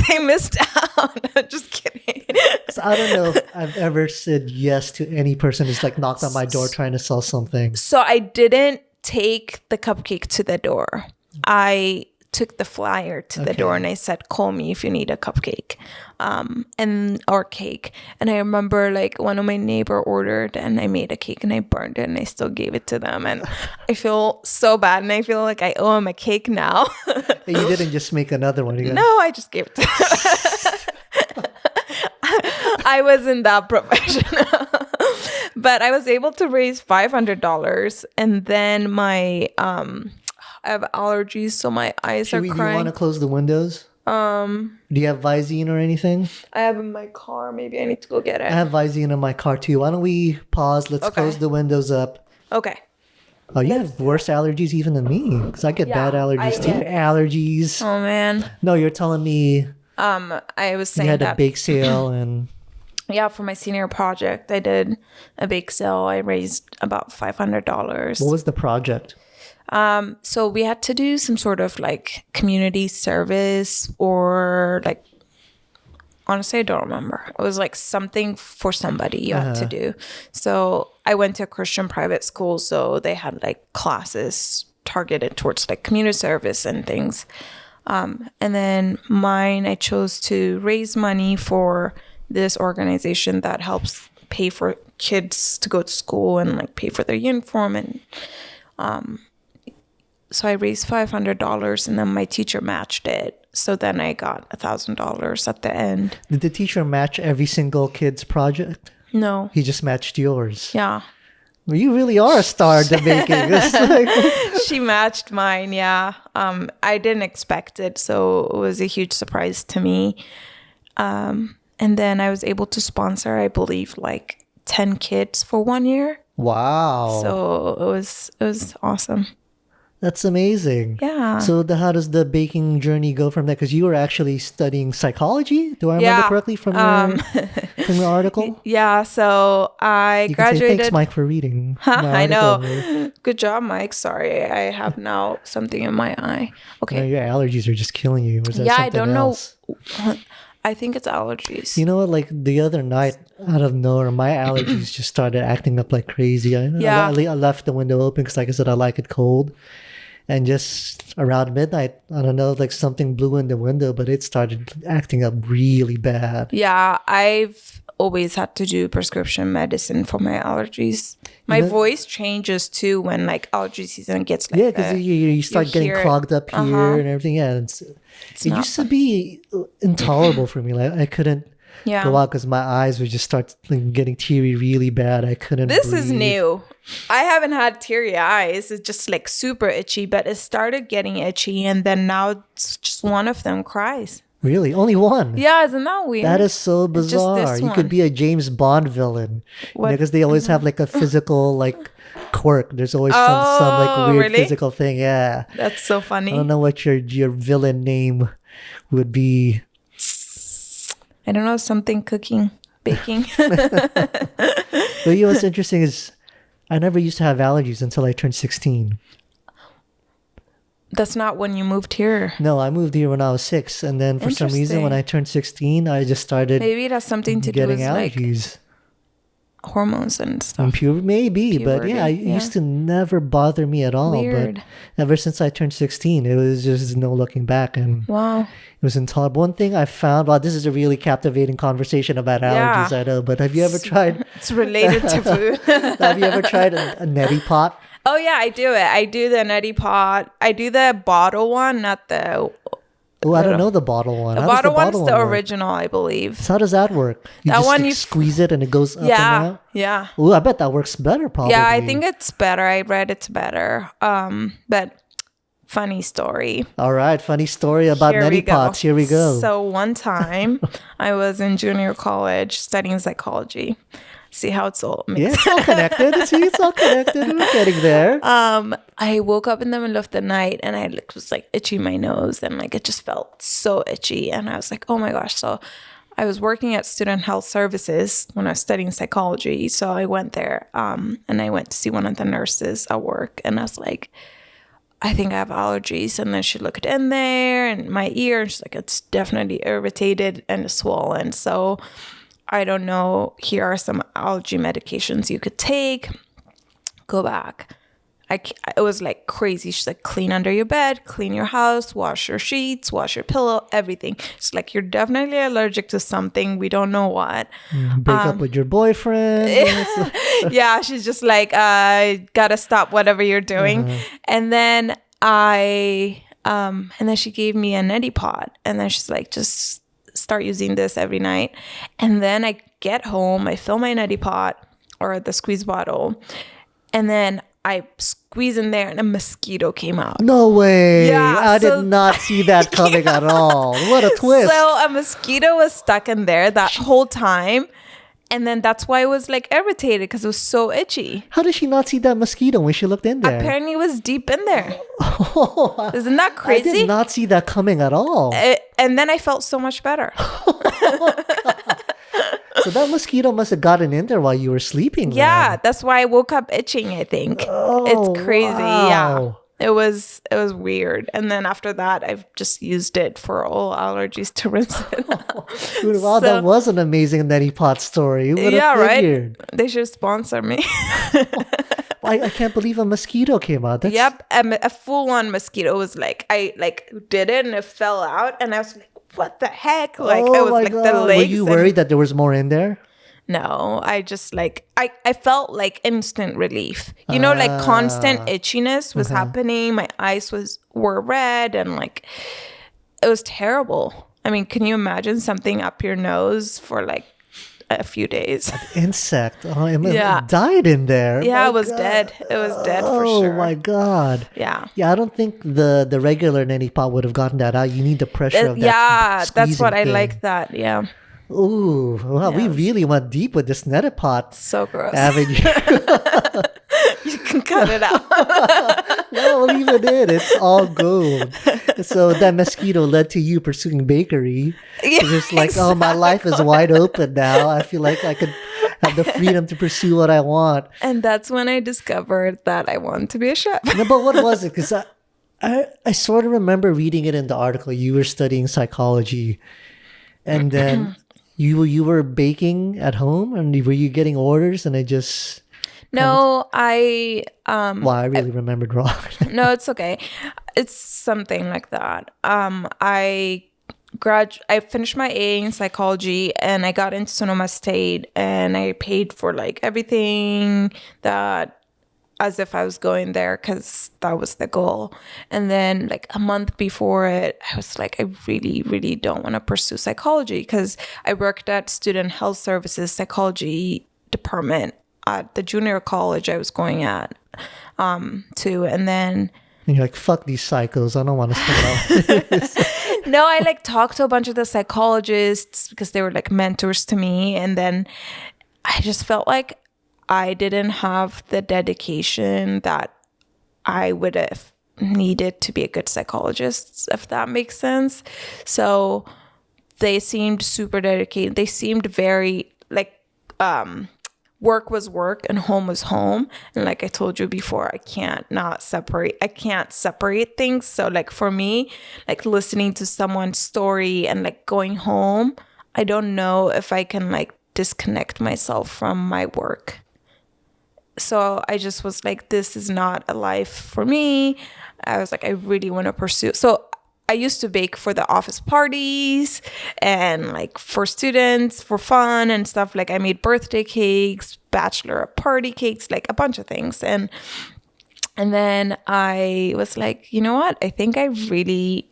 They missed out. Just kidding. So I don't know if I've ever said yes to any person who's like knocked on my door trying to sell something. So I didn't take the cupcake to the door. I took the flyer to the door and I said, call me if you need a cupcake or cake. And I remember like one of my neighbor ordered and I made a cake and I burned it and I still gave it to them. And I feel so bad and I feel like I owe him a cake now. And you didn't just make another one. No, I just gave it to them. I wasn't that professional. But I was able to raise $500. And then my I have allergies, so my eyes are Do you crying. want to close the windows? Do you have Visine or anything? I have in my car. Maybe I need to go get I it. have Visine in my car too. Why don't we pause? Let's close the windows up. Okay. Oh, you have worse allergies even than me. Because I get bad allergies too. Allergies. Oh man. No, you're telling me I was saying you had that. a bake sale and... Yeah, for my senior project, I did a bake sale. I raised about $500. What was the project? So we had to do some sort of like community service or like, honestly, I don't remember. It was like something for somebody you had to do. So I went to a Christian private school. So they had like classes targeted towards like community service and things. And then mine, I chose to raise money for this organization that helps pay for kids to go to school and like pay for their uniform. And so I raised $500 and then my teacher matched it. So then I got $1,000 at the end. Did the teacher match every single kid's project? No. He just matched yours. Yeah. Well, you really are a star at the baking. It's like... She matched mine. Yeah. I didn't expect it. So it was a huge surprise to me. And then I was able to sponsor, I believe, like 10 kids for 1 year. Wow. So it was awesome. That's amazing. Yeah. So how does the baking journey go from there? Because you were actually studying psychology. Do I remember correctly from your article? Yeah. So I You can say, graduated. thanks, Mike, for reading. I know. know. Good job, Mike. Sorry, I have now something in my eye. Okay. Your allergies are just killing you. Or is that Yeah, I something don't else? know. I think it's allergies. You know what? Like the other night, out of nowhere, my allergies just started acting up like crazy. I left the window open because, like I said, I like it cold. And just around midnight, I don't know, like something blew in the window, but it started acting up really bad. Yeah, I've always had to do prescription medicine for my allergies. My voice changes too when like allergy season gets like because you start getting clogged up here and everything. Yeah, it used to be intolerable for me. Like I couldn't go out because my eyes would just start like, getting teary really bad. I couldn't. This is new. I haven't had teary eyes. It's just like super itchy, but it started getting itchy, and then now it's just one of them cries. Really? Only one? Yeah, isn't that weird? That is so bizarre. You could be a James Bond villain. Because they always have like a physical like quirk. There's always some like weird physical thing. Yeah. That's so funny. I don't know what your villain name would be. I don't know, something cooking, baking. But you know what's interesting is I never used to have allergies until I turned 16. That's not when you moved here. No, I moved here when I was 6, and then for some reason, when I turned 16, I just started Maybe it has something to do with getting allergies. Hormones and stuff. Maybe, but Puberty, yeah, it used to never bother me at all. Weird. But ever since I turned 16, it was just no looking back, and Wow. it was intolerable. One thing I found, wow, this is a really captivating conversation about allergies, I know, but have you ever tried... It's related to food. Have you ever tried a neti pot? Oh, yeah, I do it. I do the neti pot. I do the bottle one, not the... Oh, I don't know the bottle one. The bottle one's the original, I believe. So how does that work? You just squeeze it and it goes up and out? Yeah. Oh, I bet that works better, probably. Yeah, I think it's better. I read it's better. But funny story. All right, funny story about neti pots. Here we go. So one time, I was in junior college studying psychology. See how it's all mixed. Yeah, it's all connected. See, it's all connected. We're getting there. I woke up in the middle of the night and I was like itching my nose and like it just felt so itchy. And I was like, oh my gosh. So I was working at Student Health Services when I was studying psychology. So I went there and I went to see one of the nurses at work. And I was like, I think I have allergies. And then she looked in there and my ear. And she's like, it's definitely irritated and swollen. So I don't know. Here are some allergy medications you could take. Go back. It was like crazy. She's like, clean under your bed, clean your house, wash your sheets, wash your pillow, everything. She's like, you're definitely allergic to something. We don't know what. Break up with your boyfriend. Yeah, she's just like, gotta stop whatever you're doing. And then and then she gave me a neti pot. And then she's like, just start using this every night. And then I get home, I fill my neti pot or the squeeze bottle. And then I squeeze in there and a mosquito came out. No way. Yeah, I did not see that coming at all. What a twist. So a mosquito was stuck in there that whole time. And then that's why it was like irritated because it was so itchy. How did she not see that mosquito when she looked in there? Apparently it was deep in there. Isn't that crazy? I did not see that coming at all. And then I felt so much better. So that mosquito must have gotten in there while you were sleeping. Yeah, then. that's why I woke up itching, I think. Oh, it's crazy. wow. Yeah. It was weird. And then after that, I've just used it for all allergies to rinse it. Wow, that was an amazing neti pot story. Who would have figured? Right? They should sponsor me. I can't believe a mosquito came out. Yep, a full-on mosquito was like, I did it and it fell out. And I was like, what the heck? Like, it was like God. The legs. Were you worried that there was more in there? No, I just like, I felt like instant relief. You know, like constant itchiness was happening. My eyes were red and like, it was terrible. I mean, can you imagine something up your nose for like a few days? An insect. Oh, it died in there. Yeah, it was dead. It was dead for sure. Oh my God. Yeah. Yeah, I don't think the regular neti pot would have gotten that out. You need the pressure of that. Yeah, that's what thing. I like that. Yeah. Ooh, wow, we really went deep with this neti pot. So gross. Avenue. You can cut it out. No, leave it in. It's all gold. So that mosquito led to you pursuing bakery. Yeah, it's like, oh, my life is wide open now. I feel like I could have the freedom to pursue what I want. And that's when I discovered that I wanted to be a chef. No, but what was it? Because I sort of remember reading it in the article. You were studying psychology. And then you were baking at home? And were you getting orders? And I just... No, I really remembered wrong. No, it's okay. It's something like that. I finished my A in psychology and I got into Sonoma State and I paid for like everything that as if I was going there because that was the goal. And then like a month before it, I was like, I really, really don't want to pursue psychology because I worked at Student Health Services psychology department at the junior college I was going at too. And then and you're like, fuck these psychos. I don't want to spend out. No, I like talked to a bunch of the psychologists because they were like mentors to me. And then I just felt like I didn't have the dedication that I would have needed to be a good psychologist, if that makes sense. So they seemed super dedicated. They seemed very like work was work and home was home. And like I told you before, I can't separate things. So like for me, like listening to someone's story and like going home, I don't know if I can like disconnect myself from my work. So I just was like, this is not a life for me. I was like, I really want to pursue. So I used to bake for the office parties and like for students for fun and stuff. Like I made birthday cakes, bachelor party cakes, like a bunch of things. And then I was like, you know what? I think I really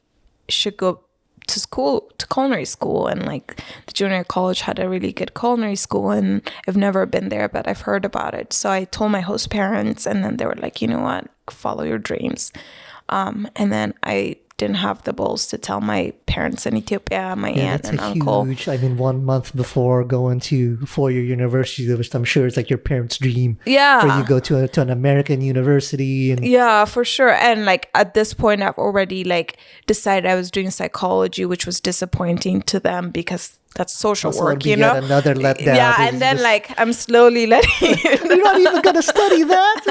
should go to school, to culinary school. And like the junior college had a really good culinary school, and I've never been there, but I've heard about it. So I told my host parents, and then they were like, you know what? Follow your dreams. And then I didn't have the balls to tell my parents in Ethiopia, my aunt and uncle. Huge, I mean, 1 month before going to four-year university, which I'm sure is like your parents' dream. Yeah. For you to go to an American university. And yeah, for sure. And like at this point, I've already like decided I was doing psychology, which was disappointing to them because that's social work, you know? Another letdown. Yeah, and then like I'm slowly letting you're not even going to study that.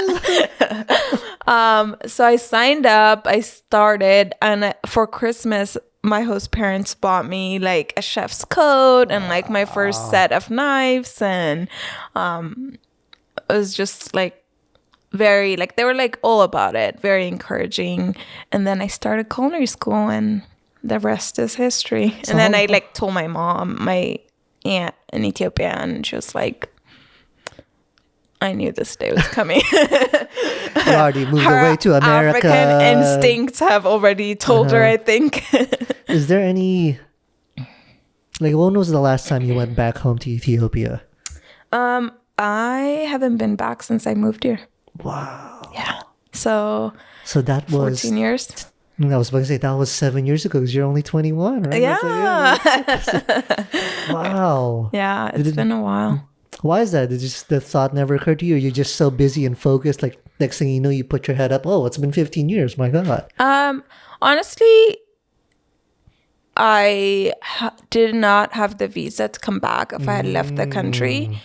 So I signed up, I started, and for Christmas, my host parents bought me like a chef's coat and like my first set of knives. And it was just like very, like they were like all about it, very encouraging. And then I started culinary school and the rest is history. So and then I like told my mom, my aunt in Ethiopia, and she was like, I knew this day was coming. You already moved away to America. African instincts have already told her, I think. Is there any, like, when was the last time you went back home to Ethiopia? I haven't been back since I moved here. Wow. Yeah. So that was 14 years. I was about to say that was 7 years ago because you're only 21, right? Yeah. Wow. Yeah, it's been a while. Why is that? Did just the thought never occurred to you? You're just so busy and focused. Like next thing you know, you put your head up. Oh, it's been 15 years. My God. Honestly, I did not have the visa to come back if I had left the country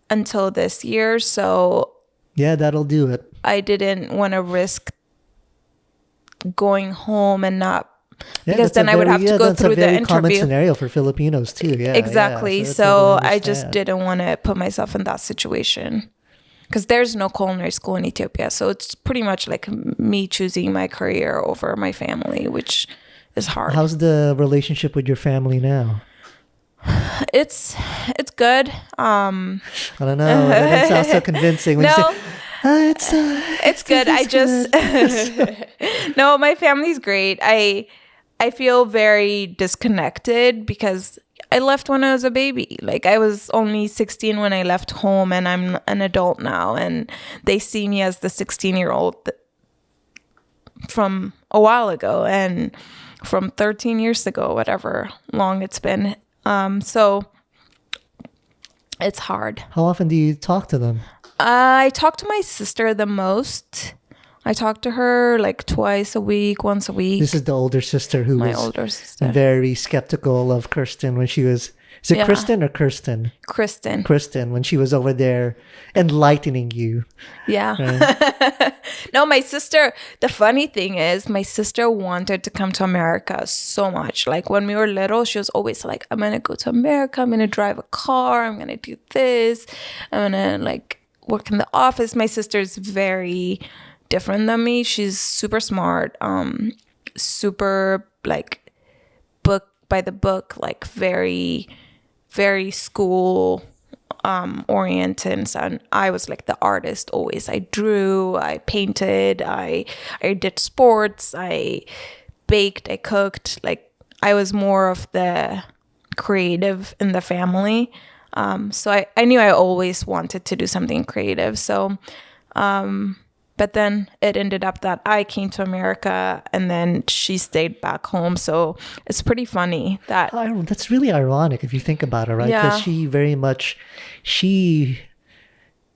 until this year. So yeah, that'll do it. I didn't want to risk going home and not. Because then I would have to go through the interview. That's a very common scenario for Filipinos too. Yeah, exactly. Yeah. So I just didn't want to put myself in that situation. Because there's no culinary school in Ethiopia. So it's pretty much like me choosing my career over my family, which is hard. How's the relationship with your family now? It's good. I don't know. It doesn't sound so convincing when you say, it's good. I just no, my family's great. I feel very disconnected because I left when I was a baby. Like I was only 16 when I left home, and I'm an adult now, and they see me as the 16-year-old from a while ago and from 13 years ago, whatever long it's been. So it's hard. How often do you talk to them? I talk to my sister the most. I talk to her like twice a week, once a week. This is the older sister who was older sister. Very skeptical of Kirsten when she was... Is it Kristen or Kirsten? Kristen. Kristen, when she was over there enlightening you. Yeah. Right? No, my sister... The funny thing is, my sister wanted to come to America so much. Like when we were little, she was always like, I'm going to go to America. I'm going to drive a car. I'm going to do this. I'm going to like work in the office. My sister's very... different than me. She's super smart, super like book by the book, like very, very school oriented. And I was like the artist always. I drew, I painted, I did sports, I baked, I cooked. Like I was more of the creative in the family. So I knew I always wanted to do something creative. So but then it ended up that I came to America and then she stayed back home. So it's pretty funny that... That's really ironic if you think about it, right? Because she very much... She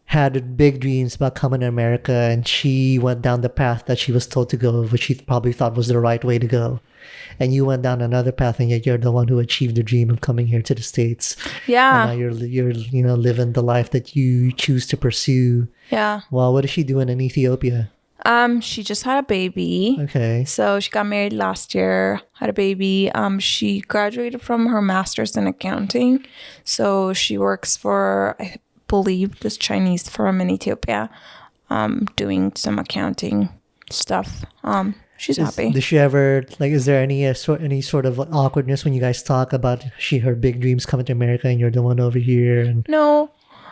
had big dreams about coming to America, and she went down the path that she was told to go, which she probably thought was the right way to go. And you went down another path, and yet you're the one who achieved the dream of coming here to the States. Yeah. And now you're living the life that you choose to pursue. Yeah. Well, what is she doing in Ethiopia? She just had a baby. Okay. So she got married last year, had a baby. She graduated from her master's in accounting. So she works for, I believe, this Chinese firm in Ethiopia, doing some accounting stuff. She's happy. Does she ever, like, is there any sort of awkwardness when you guys talk about her big dreams coming to America and you're the one over here? And No.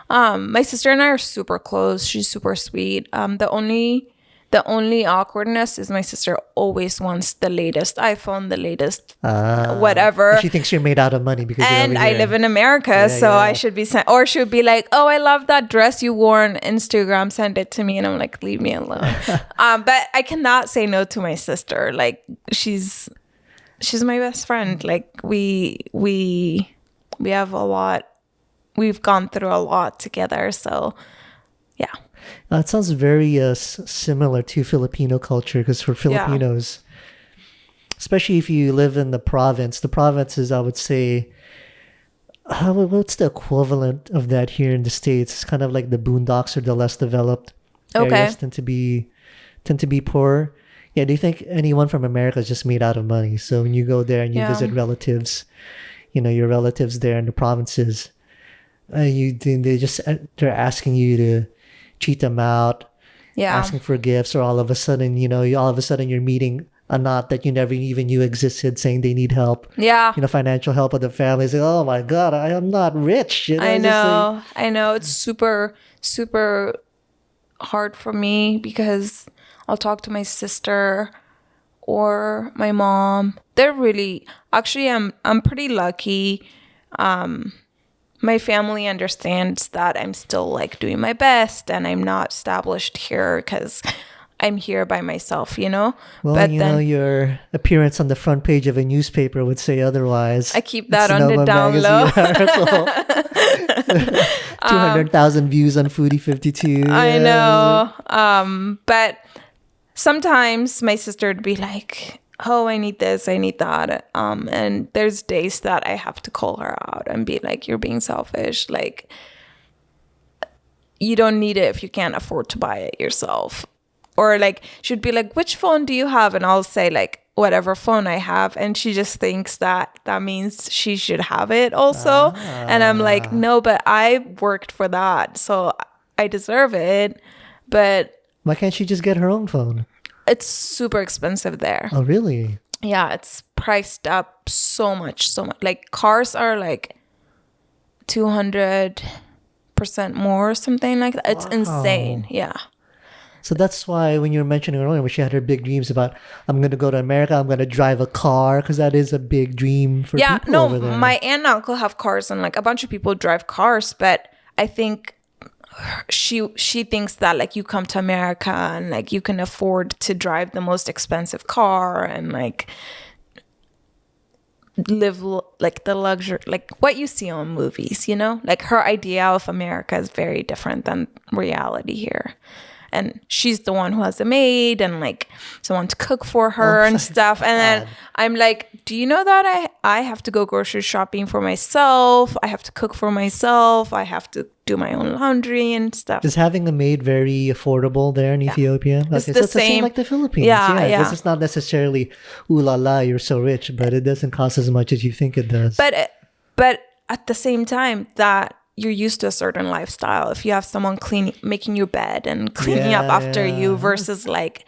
My sister and I are super close. She's super sweet. The only awkwardness is my sister always wants the latest iPhone, the latest whatever. She thinks you're made out of money because you're over And I here. live in America, so I should be or she would be like, "Oh, I love that dress you wore on Instagram. Send it to me." And I'm like, "Leave me alone." But I cannot say no to my sister. Like she's my best friend. Like we have a lot. We've gone through a lot together. So yeah. It sounds very similar to Filipino culture, because for Filipinos, especially if you live in the province is, I would say, what's the equivalent of that here in the States? It's kind of like the boondocks or the less developed areas tend to be poor. Yeah, do you think anyone from America is just made out of money? So when you go there and you visit relatives, your relatives there in the provinces, they're asking you to cheat them out, asking for gifts, or all of a sudden you're meeting a knot that you never even knew existed, saying they need help, financial help of the family. It's like, oh my god, I am not rich. I know it's super hard for me, because I'll talk to my sister or my mom. They're really, actually, I'm pretty lucky. My family understands that I'm still like doing my best and I'm not established here because I'm here by myself, Well, but your appearance on the front page of a newspaper would say otherwise. I keep that on the down low. 200,000 views on Foodie 52. I know. But sometimes my sister would be like, "Oh, I need this, I need that." And there's days that I have to call her out and be like, "You're being selfish. Like, you don't need it if you can't afford to buy it yourself." Or like, she'd be like, "Which phone do you have?" And I'll say like, "Whatever phone I have." And she just thinks that means she should have it also. And I'm like, "No, but I worked for that, so I deserve it." But why can't she just get her own phone? It's super expensive there. Oh, really? Yeah, it's priced up so much. Like cars are like 200% more or something like that. It's insane. Yeah. So that's why when you were mentioning earlier, when she had her big dreams about, I'm going to go to America, I'm going to drive a car, because that is a big dream for people over there. My aunt and uncle have cars, and like a bunch of people drive cars, but I think she thinks that like you come to America and like you can afford to drive the most expensive car and like live like the luxury, like what you see on movies, like her idea of America is very different than reality here. And she's the one who has a maid and like someone to cook for her and stuff. And then I'm like, "Do you know that I have to go grocery shopping for myself? I have to cook for myself. I have to do my own laundry and stuff." Is having a maid very affordable there in Ethiopia? It's the same like the Philippines. Yeah. This is not necessarily, ooh la la, you're so rich, but it doesn't cost as much as you think it does. But at the same time, that you're used to a certain lifestyle. If you have someone making your bed and cleaning up after you, versus like,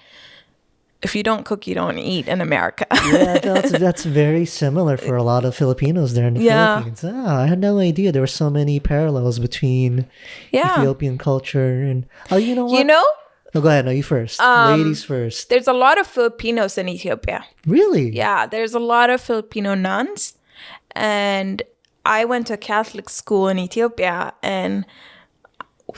if you don't cook, you don't eat in America. That's very similar for a lot of Filipinos there in the Philippines. I had no idea there were so many parallels between Ethiopian culture and... Oh, you know what? No, go ahead. No, you first. Ladies first. There's a lot of Filipinos in Ethiopia. Really? Yeah, there's a lot of Filipino nuns. And I went to a Catholic school in Ethiopia, and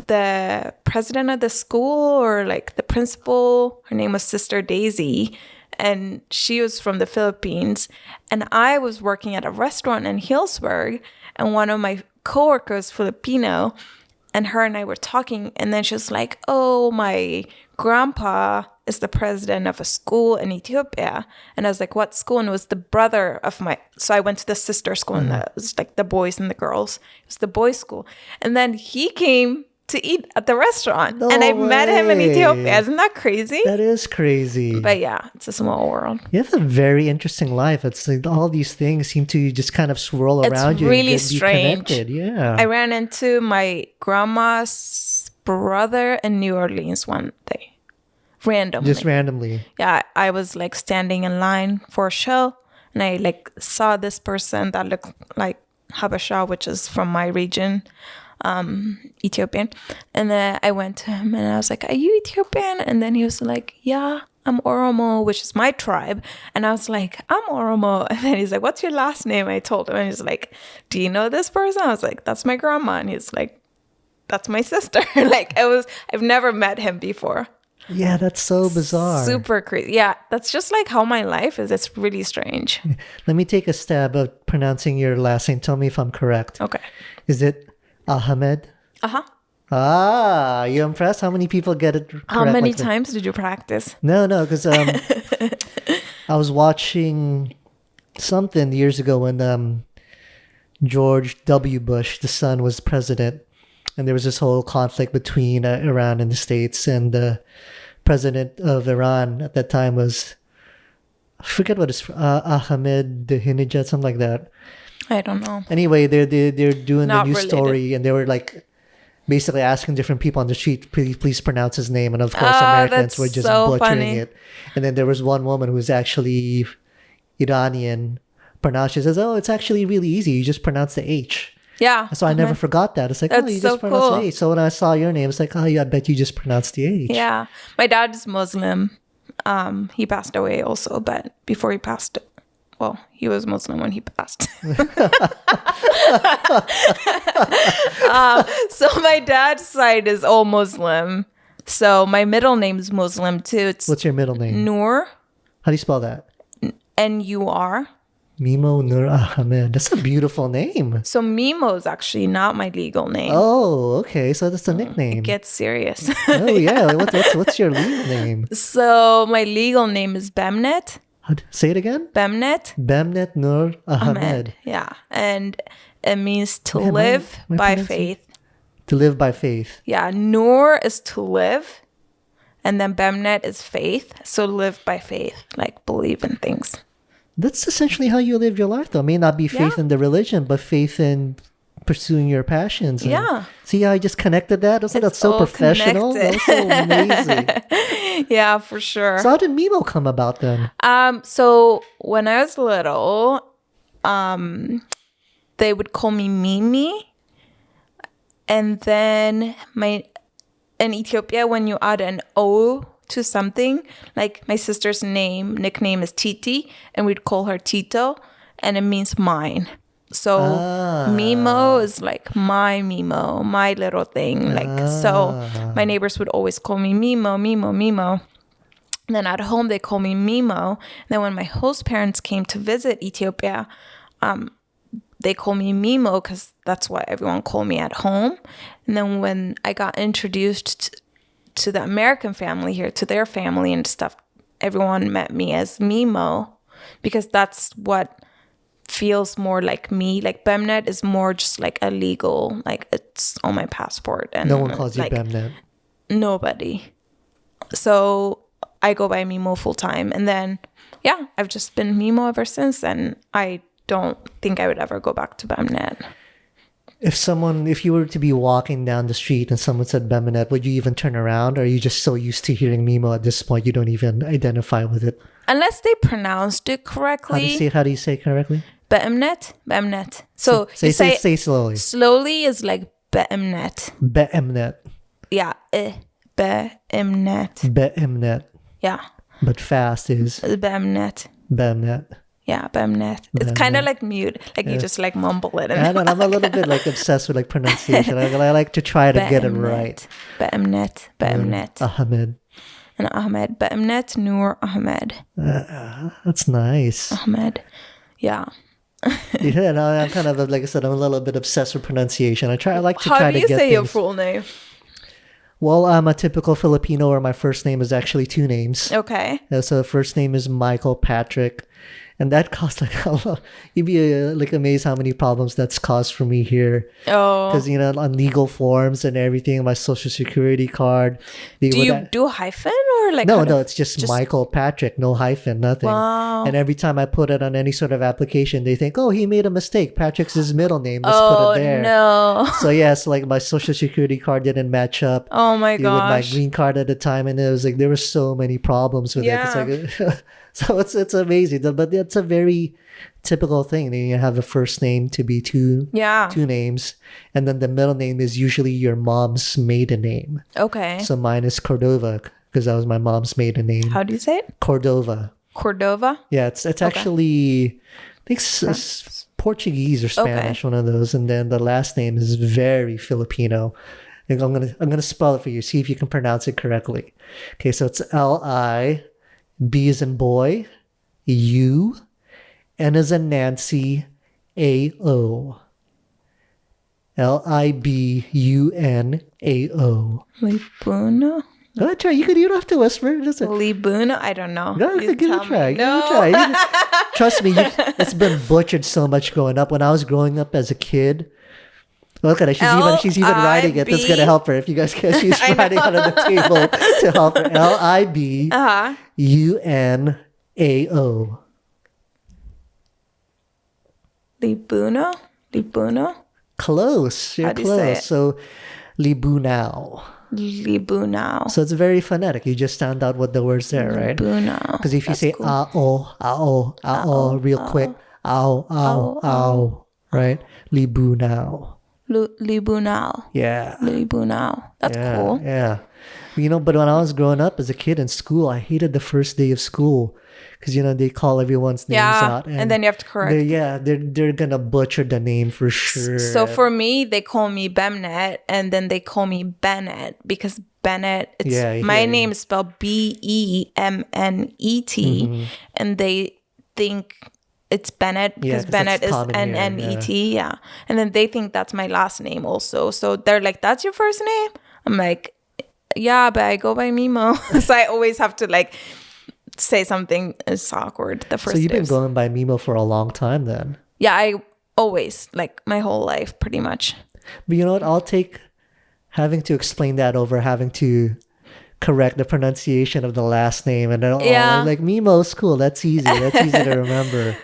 the president of the school, or like the principal, her name was Sister Daisy, and she was from the Philippines. And I was working at a restaurant in Hillsburg, and one of my coworkers, Filipino, and her and I were talking, and then she was like, oh, my grandpa is the president of a school in Ethiopia. And I was like, what school? And it was the brother of so I went to the sister school, and it was like the boys and the girls. It was the boys' school. And then he came to eat at the restaurant, and I met him in Ethiopia. Isn't that crazy? That is crazy. But yeah, it's a small world. You have a very interesting life. It's like all these things seem to just kind of swirl around you. It's really and strange. Be connected. Yeah. I ran into my grandma's brother in New Orleans one day. Randomly. Just randomly. Yeah, I was like standing in line for a show, and I like saw this person that looked like Habasha, which is from my region. Ethiopian. And then I went to him and I was like, are you Ethiopian? And then he was like, yeah, I'm Oromo, which is my tribe. And I was like, I'm Oromo. And then he's like, what's your last name? I told him, and he's like, do you know this person? I was like, that's my grandma. And he's like, that's my sister. I've never met him before. Yeah, that's so bizarre. Super crazy. Yeah, that's just like how my life is. It's really strange. Let me take a stab at pronouncing your last name. Tell me if I'm correct. Okay. Is it Ahmed? Uh-huh. Ah, you impressed? How many people get it correct? How many times did you practice? No, because I was watching something years ago when George W. Bush, the son, was president. And there was this whole conflict between Iran and the States. And the president of Iran at that time was, I forget what it's, Ahmadinejad, something like that. I don't know. Anyway, they're doing Not the news related. story, and they were like basically asking different people on the street, please pronounce his name. And of course, Americans were just so butchering funny. it. And then there was one woman who was actually Iranian, pronounced. She says, "Oh, it's actually really easy. You just pronounce the H." Yeah. So I never forgot that. It's like, oh, That's you so just pronounce cool. the H. So when I saw your name, it's like, oh, yeah, I bet you just pronounced the H. Yeah. My dad is Muslim. He passed away also, but before he passed, well, he was Muslim when he passed. So my dad's side is all Muslim. So my middle name is Muslim too. It's What's your middle name? Noor, How do you spell that? N-U-R. Mimo Nur Ahmed. That's a beautiful name. So MIMO'S actually not my legal name. Oh, okay. So that's a nickname. It gets serious. Oh, yeah. What's your legal name? So my legal name is Bemnet. Say it again. Bemnet Bemnet Nur Ahmed. Ahmed. Yeah. And it means to Okay, live my by pronunciation- faith. To live by faith. Yeah. Noor is to live. And then Bemnet is faith. So live by faith, like believe in things. That's essentially how you live your life, though. It may not be faith Yeah. in the religion, but faith in pursuing your passions. And Yeah. See how I just connected that? That's It's so all professional. That was so amazing. Yeah, for sure. So how did Mimo come about then? So when I was little, they would call me Mimi. And then in Ethiopia, when you add an O to something, like my sister's nickname is Titi, and we'd call her Tito, and it means mine. So Mimo is like my Mimo, my little thing. So my neighbors would always call me Mimo, Mimo, Mimo. And then at home, they call me Mimo. And then when my host parents came to visit Ethiopia, they call me Mimo because that's what everyone called me at home. And then when I got introduced to the American family here, to their family and stuff, everyone met me as Mimo because that's what feels more like me. Like Bemnet is more just like a legal, like it's on my passport. And No one calls you like, Bemnet. Nobody. So I go by Mimo full time. And then, yeah, I've just been Mimo ever since. And I don't think I would ever go back to Bemnet. If you were to be walking down the street and someone said Bemnet, would you even turn around? Or are you just so used to hearing Mimo at this point, you don't even identify with it? Unless they pronounced it correctly. How do you say it correctly? Bemnet. So say you say slowly. Slowly is like Bemnet. Bemnet. Yeah. Bemnet. Bemnet. Yeah. But fast is Bemnet. Bemnet. Yeah, Bemnet. It's kind of like mute. Like you just like mumble it. I don't know, I'm a little bit like obsessed with like pronunciation. I like to try to get it right. Bemnet. Ahmed. And Ahmed. Bemnet Noor Ahmed. That's nice. Ahmed. Yeah. Yeah, no, I'm kind of, like I said, I'm a little bit obsessed with pronunciation. I like to How try do to you get say your things. full name? Well, I'm a typical Filipino where my first name is actually two names. Okay. So the first name is Michael Patrick. And that caused like a lot. You'd be like amazed how many problems that's caused for me here. Oh. Because, on legal forms and everything, my social security card, they Do would. you do hyphen or like No, how do- no, it's just Michael Patrick, no hyphen, nothing. Wow. And every time I put it on any sort of application, they think, oh, he made a mistake. Patrick's his middle name. Let's put it there. No. So, yes, like my social security card didn't match up. Oh my With my gosh. green card at the time. And it was like, there were so many problems with it. It's like, so it's amazing. But it's a very typical thing. You have the first name to be two names. And then the middle name is usually your mom's maiden name. Okay. So mine is Cordova because that was my mom's maiden name. How do you say it? Cordova. Cordova? Yeah, it's actually, I think it's Portuguese or Spanish, one of those. And then the last name is very Filipino. And I'm gonna spell it for you. See if you can pronounce it correctly. Okay, so it's Li, B as in boy, U, N as in Nancy, A-O. Libunao. Libuno? Go try. You don't have to whisper. Just Libuno? I don't know. Go, You give it tell a try. me. Give it a try. Trust me, it's been butchered so much growing up. When I was growing up as a kid, look at her. She's even writing it. That's gonna help her. If you guys can, she's writing it on the table to help her. Libunao. Libuno? Libuno? Close. You're How do you say close. it? So Libunao. Libunao. So it's very phonetic. You just found out what the words there, right? Libunao. Because if you say ao real quick, ao, right? Libunao. Libunao. Yeah. Libunao. That's cool. Yeah. But when I was growing up as a kid in school, I hated the first day of school because they call everyone's names out, and then you have to correct. They're gonna butcher the name for sure. So for me, they call me Bemnet, and then they call me Bennett because Bennett. My name is spelled Bemnet, and they think it's Bennett because Bennett is Nnet. Yeah, and then they think that's my last name also. So they're like, "That's your first name?" I'm like, yeah, but I go by Mimo. So I always have to say something. It's awkward. The first. So you've been going by Mimo for a long time then. Yeah, I always, my whole life pretty much. But you know what? I'll take having to explain that over having to correct the pronunciation of the last name. And then like Mimo's cool. That's easy. That's easy to remember.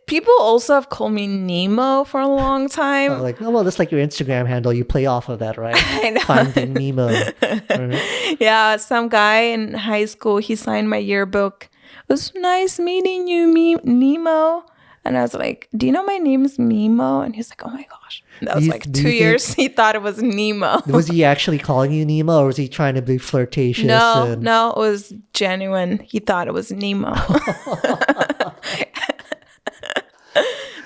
People also have called me Nemo for a long time. That's like your Instagram handle. You play off of that, right? I know. Finding Nemo. Right? Yeah, some guy in high school, he signed my yearbook. It was nice meeting you, Nemo. And I was like, do you know my name is Mimo? And he's like, oh my gosh. That was 2 years. He thought it was Nemo. Was he actually calling you Nemo, or was he trying to be flirtatious? No, it was genuine. He thought it was Nemo.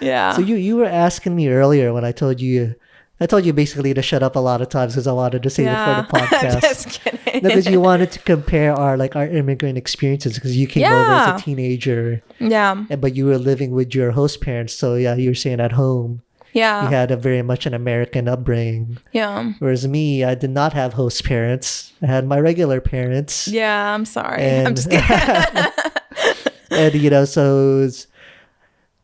Yeah. So you were asking me earlier when I told you basically to shut up a lot of times because I wanted to say it for the podcast. I'm just kidding. Because you wanted to compare our immigrant experiences because you came over as a teenager. Yeah. But you were living with your host parents, so you were staying at home. Yeah. You had a very much an American upbringing. Yeah. Whereas me, I did not have host parents. I had my regular parents. Yeah, I'm sorry. I'm just kidding. And so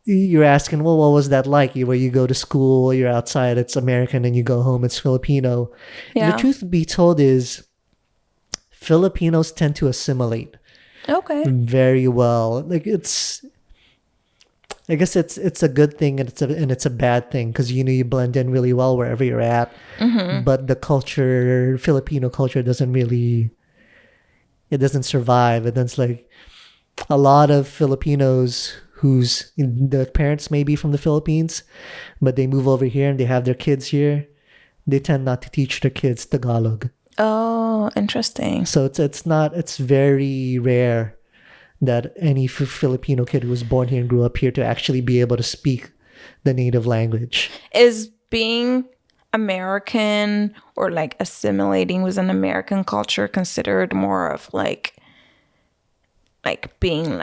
you're asking, well, what was that like? Where you go to school, you're outside, it's American, and you go home, it's Filipino. Yeah. And the truth be told is Filipinos tend to assimilate. Okay. Very well. I guess it's a good thing and it's a bad thing because you blend in really well wherever you're at. Mm-hmm. But the Filipino culture doesn't survive. And it's like a lot of Filipinos whose the parents may be from the Philippines, but they move over here and they have their kids here. They tend not to teach their kids Tagalog. Oh, interesting. So it's very rare that any Filipino kid who was born here and grew up here to actually be able to speak the native language. Is being American or assimilating with an American culture considered more of being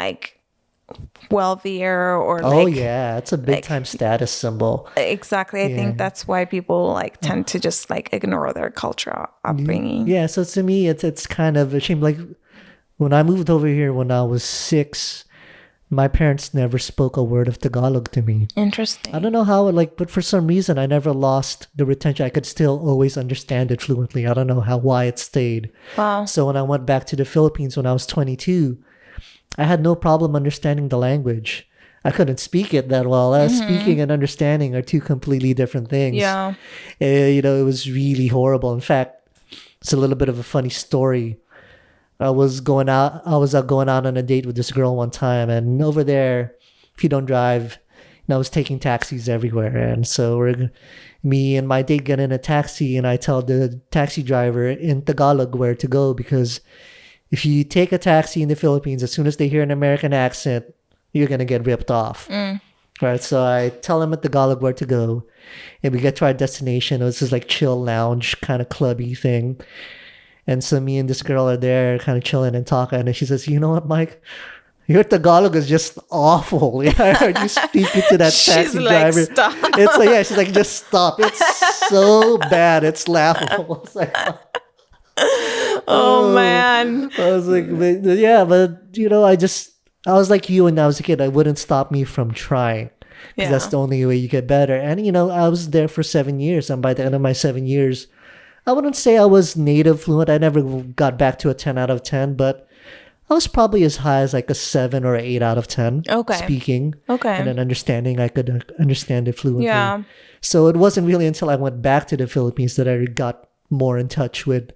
wealthier or Oh like yeah, it's a big time status symbol. exactly. I Yeah. think that's why people like tend to just like ignore their culture upbringing. Yeah, so to me, it's kind of a shame. Like when I moved over here when I was 6, my parents never spoke a word of Tagalog to me. Interesting. I don't know how, like, but for some reason, I never lost the retention. I could still always understand it fluently. I don't know why it stayed. Wow. So when I went back to the Philippines when I was 22, I had no problem understanding the language. I couldn't speak it that well. Speaking and understanding are two completely different things. Yeah. It was really horrible. In fact, it's a little bit of a funny story. I was going out on a date with this girl one time, and over there, if you don't drive, I was taking taxis everywhere. And so me and my date get in a taxi, and I tell the taxi driver in Tagalog where to go, because if you take a taxi in the Philippines, as soon as they hear an American accent, you're going to get ripped off. Right. So I tell him at Tagalog where to go, and we get to our destination. It was this like chill lounge kind of clubby thing. And so me and this girl are there kind of chilling and talking. And she says, you know what, Mike? Your Tagalog is just awful. Yeah, I heard you speaking to that taxi driver. Stop. It's like, yeah, she's like, just stop. It's so bad. It's laughable. It's like, Oh man. I was like, but, yeah, but I was like you when I was a kid. I wouldn't stop me from trying. Because that's the only way you get better. And, I was there for 7 years. And by the end of my 7 years, I wouldn't say I was native fluent. I never got back to a 10 out of 10, but I was probably as high as like a 7 or 8 out of 10 speaking. Okay. And then understanding, I could understand it fluently. Yeah. So it wasn't really until I went back to the Philippines that I got more in touch with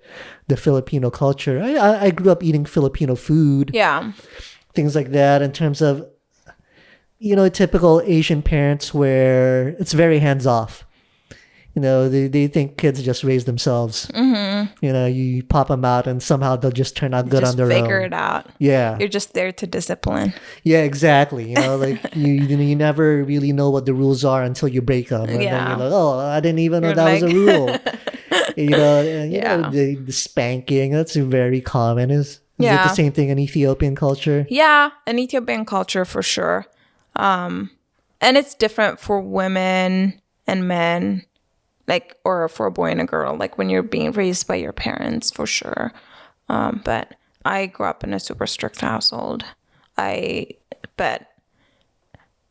the Filipino culture. I grew up eating Filipino food. Yeah. Things like that in terms of, typical Asian parents where it's very hands-off. They think kids just raise themselves. Mm-hmm. You pop them out and somehow they'll just turn out good on their own. Just figure it out. Yeah. You're just there to discipline. Yeah, exactly. Like you never really know what the rules are until you break them. And then you're like, oh, I didn't even know that was a rule. The spanking, that's very common. Is it the same thing in Ethiopian culture? Yeah, in Ethiopian culture for sure. And it's different for women and men. Like, or for a boy and a girl, like when you're being raised by your parents, for sure. But I grew up in a super strict household. But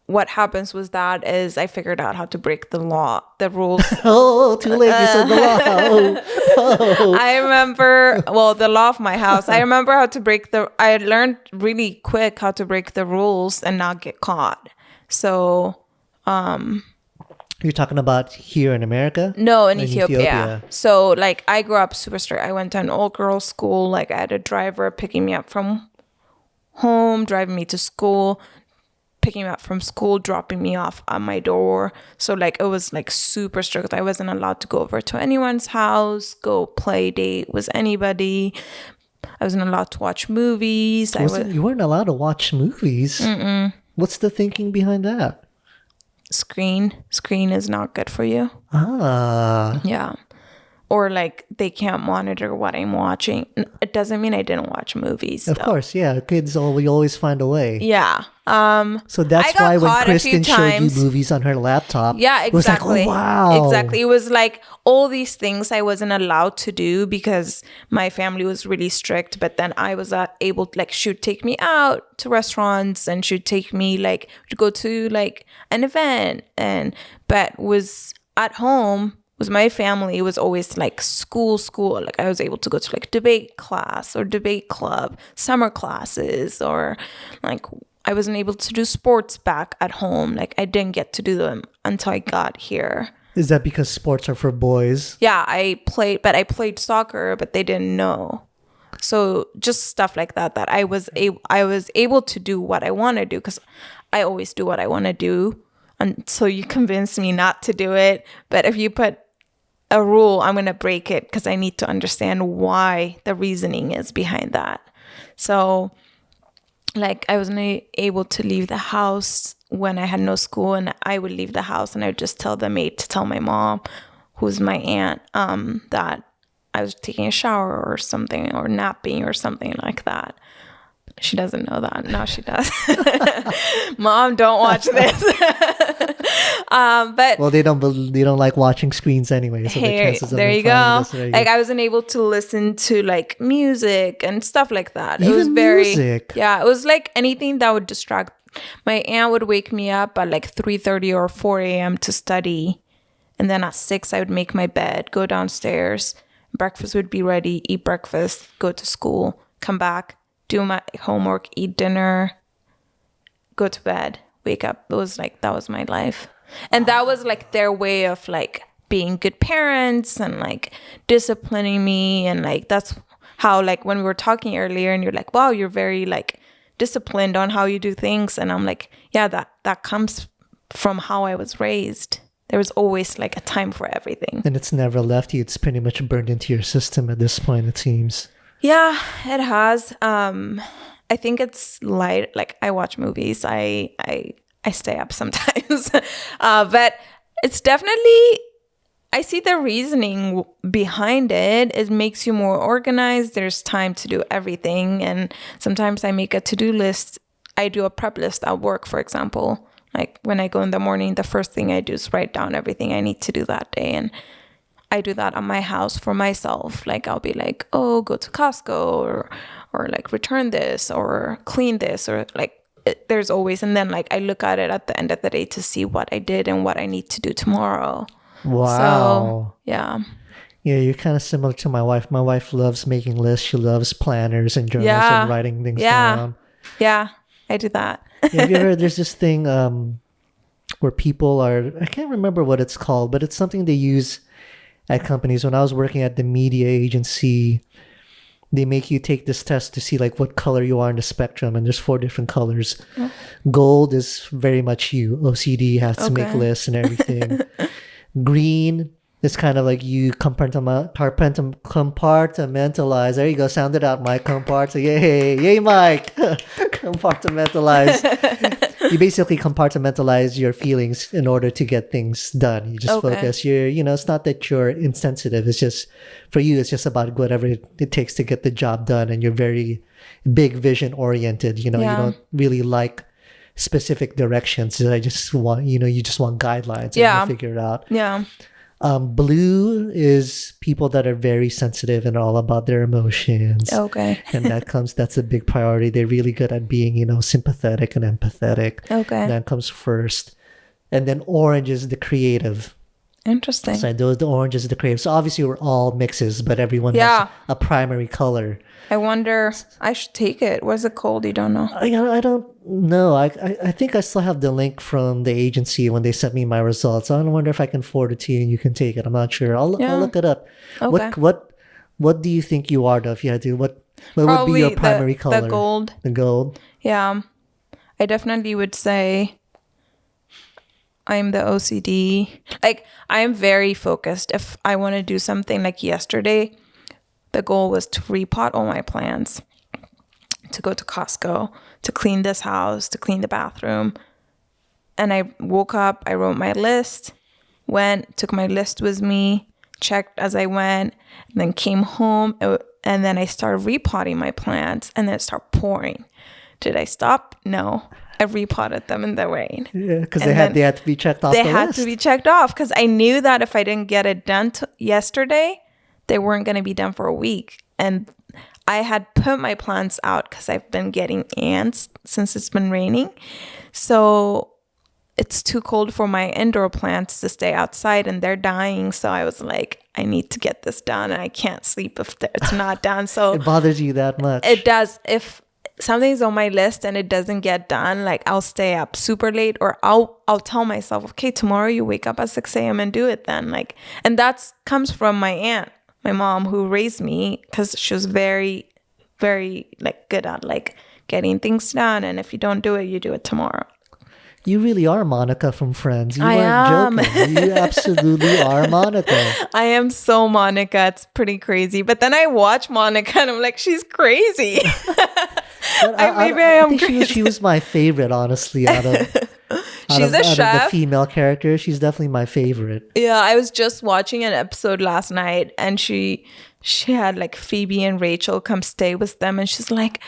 what happens was that is I figured out how to break the rules. Oh, too late. You said the law. Oh. I remember, the law of my house. I remember how to I learned really quick how to break the rules and not get caught. So, You're talking about here in America? No, in Ethiopia. So, like, I grew up super strict. I went to an all-girls school. Like, I had a driver picking me up from home, driving me to school, picking me up from school, dropping me off at my door. So, like, it was, like, super strict. I wasn't allowed to go over to anyone's house, go play date with anybody. I wasn't allowed to watch movies. You weren't allowed to watch movies? Mm-mm. What's the thinking behind that? Screen is not good for you. Yeah. Or like they can't monitor what I'm watching. It doesn't mean I didn't watch movies. Of course, yeah. Kids we always find a way. Yeah. So that's why when Kristen showed you movies on her laptop, yeah, exactly. It was like, oh, wow. Exactly. It was like all these things I wasn't allowed to do because my family was really strict. But then I was able to, like, she would take me out to restaurants and she'd take me like to go to like an event, but was at home with my family. It was always like school. Like I was able to go to like debate class or debate club, summer classes, or like I wasn't able to do sports back at home. Like I didn't get to do them until I got here. Is that because sports are for boys? Yeah, I played soccer, but they didn't know. So just stuff like that I was able to do what I want to do, because I always do what I want to do until you convince me not to do it. But if you put a rule, I'm going to break it because I need to understand why the reasoning is behind that. So like I wasn't able to leave the house when I had no school, and I would leave the house and I would just tell the maid to tell my mom, who's my aunt, that I was taking a shower or something, or napping or something like that. She doesn't know that. Now she does. Mom, don't watch this. But Well, they don't like watching screens anyway. So the chances of there them you finding go. this very Like good. I wasn't able to listen to like music and stuff like that. It Even was very music? Yeah, it was like anything that would distract. My aunt would wake me up at like 3:30 or 4 a.m. to study. And then at 6, I would make my bed, go downstairs. Breakfast would be ready, eat breakfast, go to school, come back, do my homework, eat dinner, go to bed, wake up. That was my life. And that was like their way of like being good parents and like disciplining me. And like that's how, like, when we were talking earlier and you're like, wow, you're very like disciplined on how you do things. And I'm like, yeah, that comes from how I was raised. There was always like a time for everything. And it's never left you. It's pretty much burned into your system at this point, it seems. Yeah, it has. I think it's light. Like I watch movies. I stay up sometimes. But it's definitely, I see the reasoning behind it. It makes you more organized. There's time to do everything. And sometimes I make a to-do list. I do a prep list at work, for example. Like when I go in the morning, the first thing I do is write down everything I need to do that day. And I do that at my house for myself. Like I'll be like, oh, go to Costco or like return this or clean this or like there's always. And then like I look at it at the end of the day to see what I did and what I need to do tomorrow. Wow. So, yeah. Yeah, you're kind of similar to my wife. My wife loves making lists. She loves planners and journals and writing things down. Yeah, I do that. Have you ever, there's this thing where people are, I can't remember what it's called, but it's something they use at companies. When I was working at the media agency, they make you take this test to see like what color you are in the spectrum. And there's 4 different colors. Oh. Gold is very much you. OCD has to make lists and everything. Green is kind of like you compartmentalize. There you go. Sound it out, Mike. Yay, Mike. Compartmentalize. You basically compartmentalize your feelings in order to get things done. You just focus. It's not that you're insensitive. It's just, for you, it's just about whatever it takes to get the job done. And you're very big vision oriented. You don't really like specific directions. I just want, you just want guidelines and you figure it out. Yeah. Blue is people that are very sensitive and all about their emotions. Okay. And that's a big priority. They're really good at being, sympathetic and empathetic. Okay. And that comes first. And then orange is the creative. Interesting. So the orange is the creative. So obviously we're all mixes, but everyone has a primary color. I wonder, I should take it. Was it cold? You don't know? I don't know. I think I still have the link from the agency when they sent me my results. I wonder if I can forward it to you and you can take it. I'm not sure. I'll look it up. Okay. What do you think you are though? If you had to, what would be your primary color? The gold. The gold. Yeah. I definitely would say I'm the OCD. Like I am very focused. If I want to do something, like yesterday, the goal was to repot all my plants, to go to Costco, to clean this house, to clean the bathroom. And I woke up, I wrote my list, took my list with me, checked as I went, and then came home, and then I started repotting my plants, and then it started pouring. Did I stop? No. I repotted them in the rain. Yeah, because they had to be checked off the list. They had to be checked off because I knew that if I didn't get it done yesterday, they weren't going to be done for a week. And I had put my plants out because I've been getting ants since it's been raining. So it's too cold for my indoor plants to stay outside and they're dying. So I was like, I need to get this done and I can't sleep if it's not done. So it bothers you that much? It does. If something's on my list and it doesn't get done, like I'll stay up super late, or I'll tell myself, okay, tomorrow you wake up at 6 a.m. and do it then. Like, and that comes from my aunt, my mom, who raised me, because she was very, very like good at like getting things done. And if you don't do it, you do it tomorrow. You really are Monica from Friends. You I weren't joking. You absolutely are Monica. I am so Monica. It's pretty crazy. But then I watch Monica and I'm like, she's crazy. I am crazy. She was my favorite, honestly, out of the female characters. She's definitely my favorite. Yeah, I was just watching an episode last night and she had like Phoebe and Rachel come stay with them and she's like,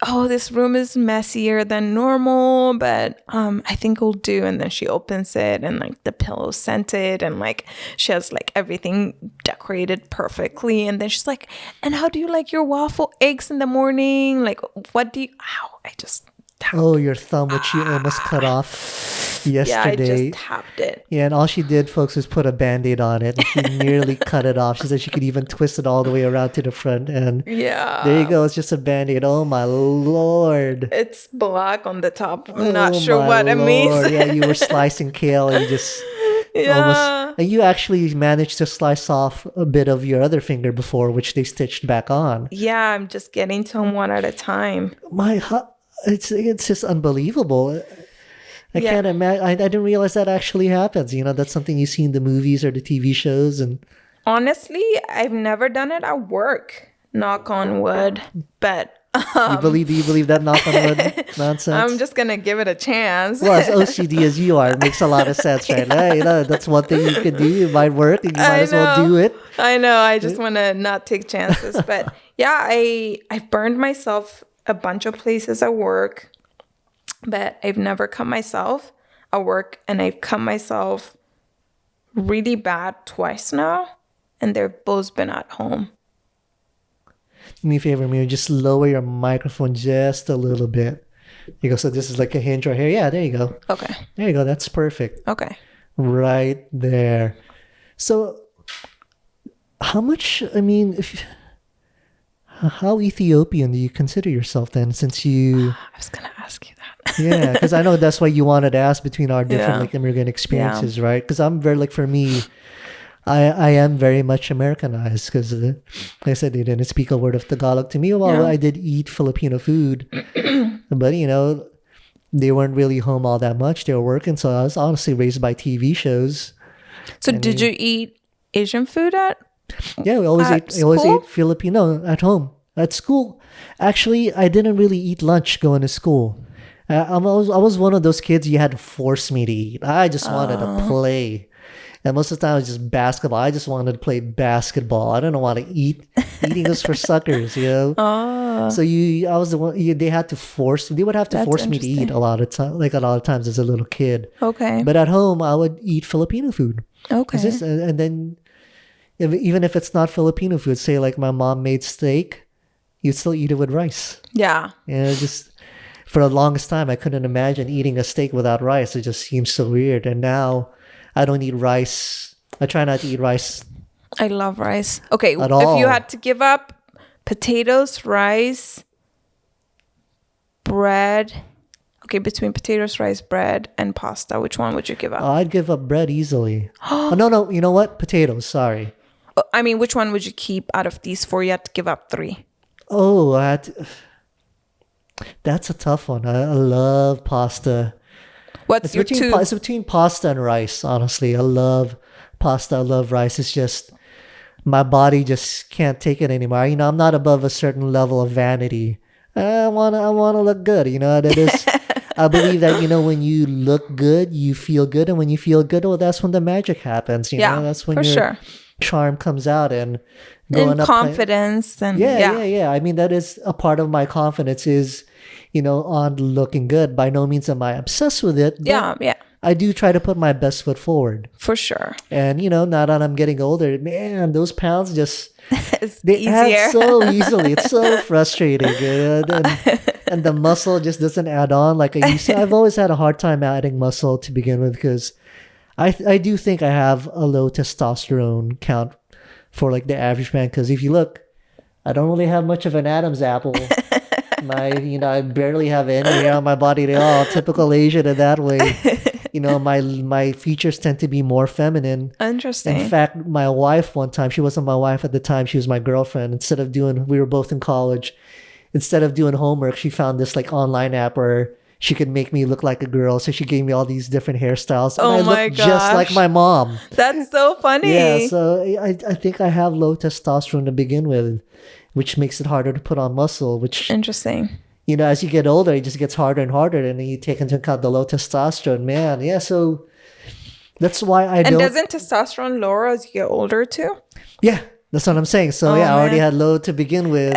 oh, this room is messier than normal, but I think it'll do. And then she opens it and like the pillow's scented and like she has like everything decorated perfectly. And then she's like, and how do you like your waffle eggs in the morning? Like, what do you, ow, I just tapped. Oh, your thumb, which you almost cut off yesterday. Yeah, I just tapped it. Yeah, and all she did, folks, was put a Band-Aid on it. And she nearly cut it off. She said she could even twist it all the way around to the front. And Yeah. there you go. It's just a Band-Aid. Oh, my Lord. It's black on the top. I'm not sure my what it means. Lord. Yeah, you were slicing kale and you just almost... And you actually managed to slice off a bit of your other finger before, which they stitched back on. Yeah, I'm just getting to them one at a time. It's just unbelievable. I can't imagine. I didn't realize that actually happens. You know, that's something you see in the movies or the TV shows. And honestly, I've never done it at work. Knock on wood. But you believe that knock on wood nonsense? I'm just gonna give it a chance. Well, as OCD as you are, it makes a lot of sense, right? Hey, you know, that's one thing you can do. It might work, and you might as well do it. I know. I just want to not take chances. But yeah, I burned myself a bunch of places at work. But I've never cut myself at work, and I've cut myself really bad twice now, and they've both been at home. Do me a favor, Mia, just lower your microphone just a little bit. You go, so this is like a hinge right here. Yeah, there you go. Okay. There you go. That's perfect. Okay. Right there. So, how much, I mean, how Ethiopian do you consider yourself then, since you... I was going to ask you that. Yeah, because I know that's why you wanted to ask between our different like immigrant experiences, right? Because I'm very, like, for me, I am very much Americanized because, like I said, they didn't speak a word of Tagalog to me. Well, I did eat Filipino food, but, you know, they weren't really home all that much. They were working, so I was honestly raised by TV shows. So did you eat Asian food at Yeah, I always ate Filipino at home. At school, actually, I didn't really eat lunch going to school. I was one of those kids you had to force me to eat. I just wanted to play. And most of the time it was just basketball. I just wanted to play basketball. I didn't want to eat. Eating was for suckers, you know? So I was the one, they would have to force me to eat a lot of times as a little kid. Okay. But at home, I would eat Filipino food. Okay. And then, even if it's not Filipino food, say like my mom made steak, you'd still eat it with rice. Yeah. And just... For the longest time, I couldn't imagine eating a steak without rice. It just seems so weird. And now, I don't eat rice. I try not to eat rice. I love rice. Okay, at all. If you had to give up potatoes, rice, bread... Okay, between potatoes, rice, bread, and pasta, which one would you give up? I'd give up bread easily. No. You know what? Potatoes, sorry. I mean, which one would you keep out of these four? You had to give up three. Oh, that's a tough one. I love pasta. What's your two? It's between pasta and rice, honestly. I love pasta. I love rice. It's just, my body just can't take it anymore. You know, I'm not above a certain level of vanity. I wanna look good. You know, that is... I believe that, you know, when you look good, you feel good. And when you feel good, well, that's when the magic happens. You know, that's when your charm comes out and confidence. Yeah. I mean, that is a part of my confidence is, you know, on looking good. By no means am I obsessed with it. But I do try to put my best foot forward. For sure. And, you know, now that I'm getting older, man, those pounds just... they add so easily. It's so frustrating. And the muscle just doesn't add on like I used to. I've always had a hard time adding muscle to begin with because I do think I have a low testosterone count for like the average man. Because if you look, I don't really have much of an Adam's apple. I barely have any hair on my body at all. Typical Asian in that way. You know, my features tend to be more feminine. Interesting. In fact, my wife one time, she wasn't my wife at the time, she was my girlfriend. We were both in college. Instead of doing homework, she found this like online app where she could make me look like a girl. So she gave me all these different hairstyles. And I looked just like my mom. That's so funny. Yeah, so I think I have low testosterone to begin with, which makes it harder to put on muscle, which... Interesting. You know, as you get older, it just gets harder and harder. And then you take into account the low testosterone, man. Yeah, so that's why I don't... And doesn't testosterone lower as you get older too? Yeah. That's what I'm saying. So Oh, yeah, I already man. had low to begin with.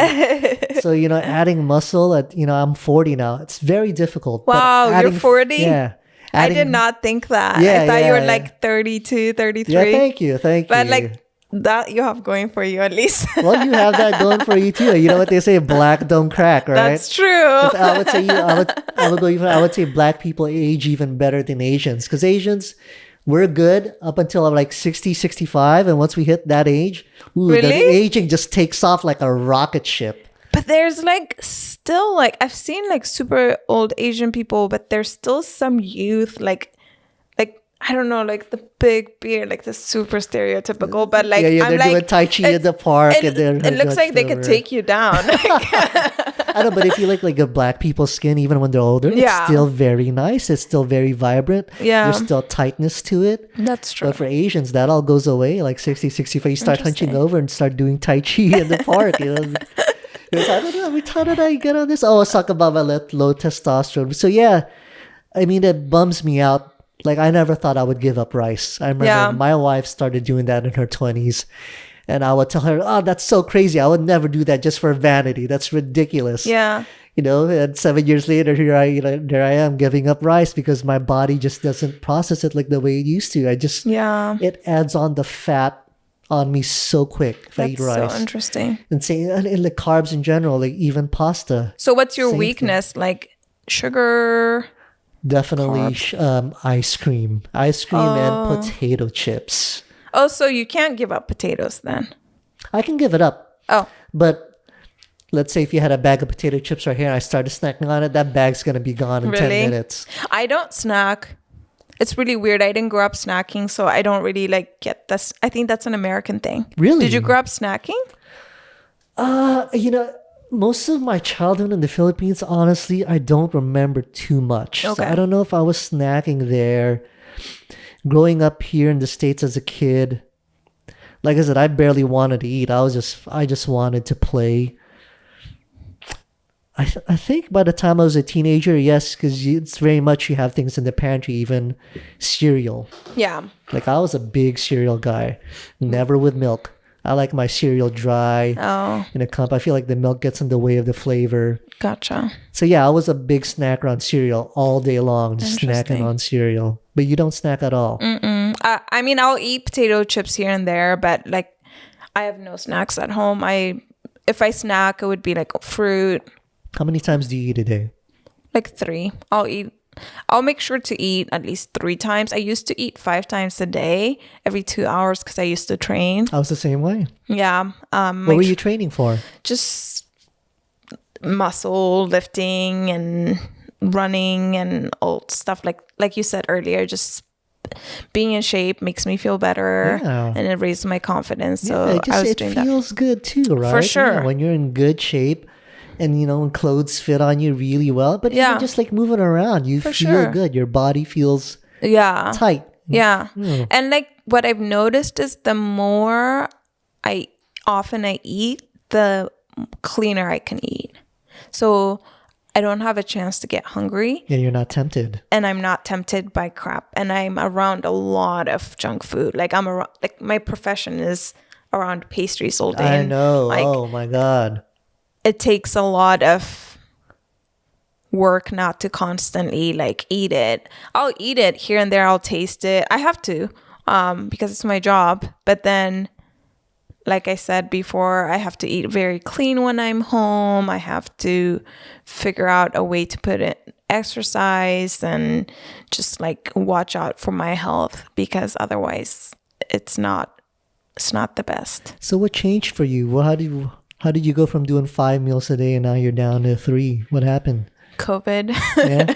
So, adding muscle at, I'm 40 now. It's very difficult. But Wow, you're 40? Yeah. I did not think that. Yeah, I thought you were yeah. like 32, 33. Yeah, thank you. But like that you have going for you at least. Well, you have that going for you too. You know what they say, black don't crack, right? That's true. I would say I would say black people age even better than Asians, because Asians, we're good up until like 60, 65, and once we hit that age, the Really? aging just takes off like a rocket ship. But there's like still like I've seen like super old Asian people, but there's still some youth like I don't know, like the big beard, like the super stereotypical, but like Yeah, I'm they're like, doing Tai Chi in the park, and it looks like they could take you down. I know, but if you like a black people's skin, even when they're older, it's still very nice. It's still very vibrant. Yeah. There's still tightness to it. That's true. But for Asians, that all goes away. Like 60, 65, you start hunching over and start doing Tai Chi in the park. I don't know. How did I get on this? Oh, let's talk about my low testosterone. So yeah, I mean, it bums me out. Like, I never thought I would give up rice. I remember my wife started doing that in her 20s. And I would tell her, oh, that's so crazy. I would never do that just for vanity. That's ridiculous. Yeah. And 7 years later, there I am giving up rice because my body just doesn't process it like the way it used to. It adds on the fat on me so quick if I eat rice. That's so interesting. And like carbs in general, like even pasta. So what's your weakness? Like sugar? Definitely ice cream and potato chips. Oh, so you can't give up potatoes then? I can give it up. Oh. But let's say if you had a bag of potato chips right here and I started snacking on it, that bag's going to be gone in 10 minutes. I don't snack. It's really weird. I didn't grow up snacking, so I don't really like get this. I think that's an American thing. Really? Did you grow up snacking? Most of my childhood in the Philippines, honestly, I don't remember too much. Okay. So I don't know if I was snacking there. Growing up here in the States as a kid, like I said, I barely wanted to eat. I just wanted to play. I think by the time I was a teenager, yes, because it's very much you have things in the pantry, even cereal. Yeah. Like I was a big cereal guy, never with milk. I like my cereal dry in a cup. I feel like the milk gets in the way of the flavor. Gotcha. So yeah, I was a big snacker on cereal all day long, just snacking on cereal. But you don't snack at all. I mean, I'll eat potato chips here and there, but like I have no snacks at home. If I snack, it would be like fruit. How many times do you eat a day? Like 3. I'll make sure to eat at least 3 times. I used to eat 5 times a day, every 2 hours, because I used to train. I was the same way. Yeah. What were you training for? Just muscle lifting and running and all stuff like you said earlier. Just being in shape makes me feel better, and it raised my confidence. So I was doing that. It feels good too, right? For sure. Yeah, when you're in good shape. And, when clothes fit on you really well. But even just like moving around, you feel good. Your body feels tight. Yeah. And like what I've noticed is the more I eat, the cleaner I can eat. So I don't have a chance to get hungry. Yeah, you're not tempted. And I'm not tempted by crap. And I'm around a lot of junk food. Like my profession is around pastries all day. I know. Oh my God. It takes a lot of work not to constantly like eat it. I'll eat it here and there. I'll taste it. I have to because it's my job. But then, like I said before, I have to eat very clean when I'm home. I have to figure out a way to put it exercise and just like watch out for my health, because otherwise it's not the best. So what changed for you? How did you go from doing 5 meals a day and now you're down to 3? What happened? COVID. Yeah.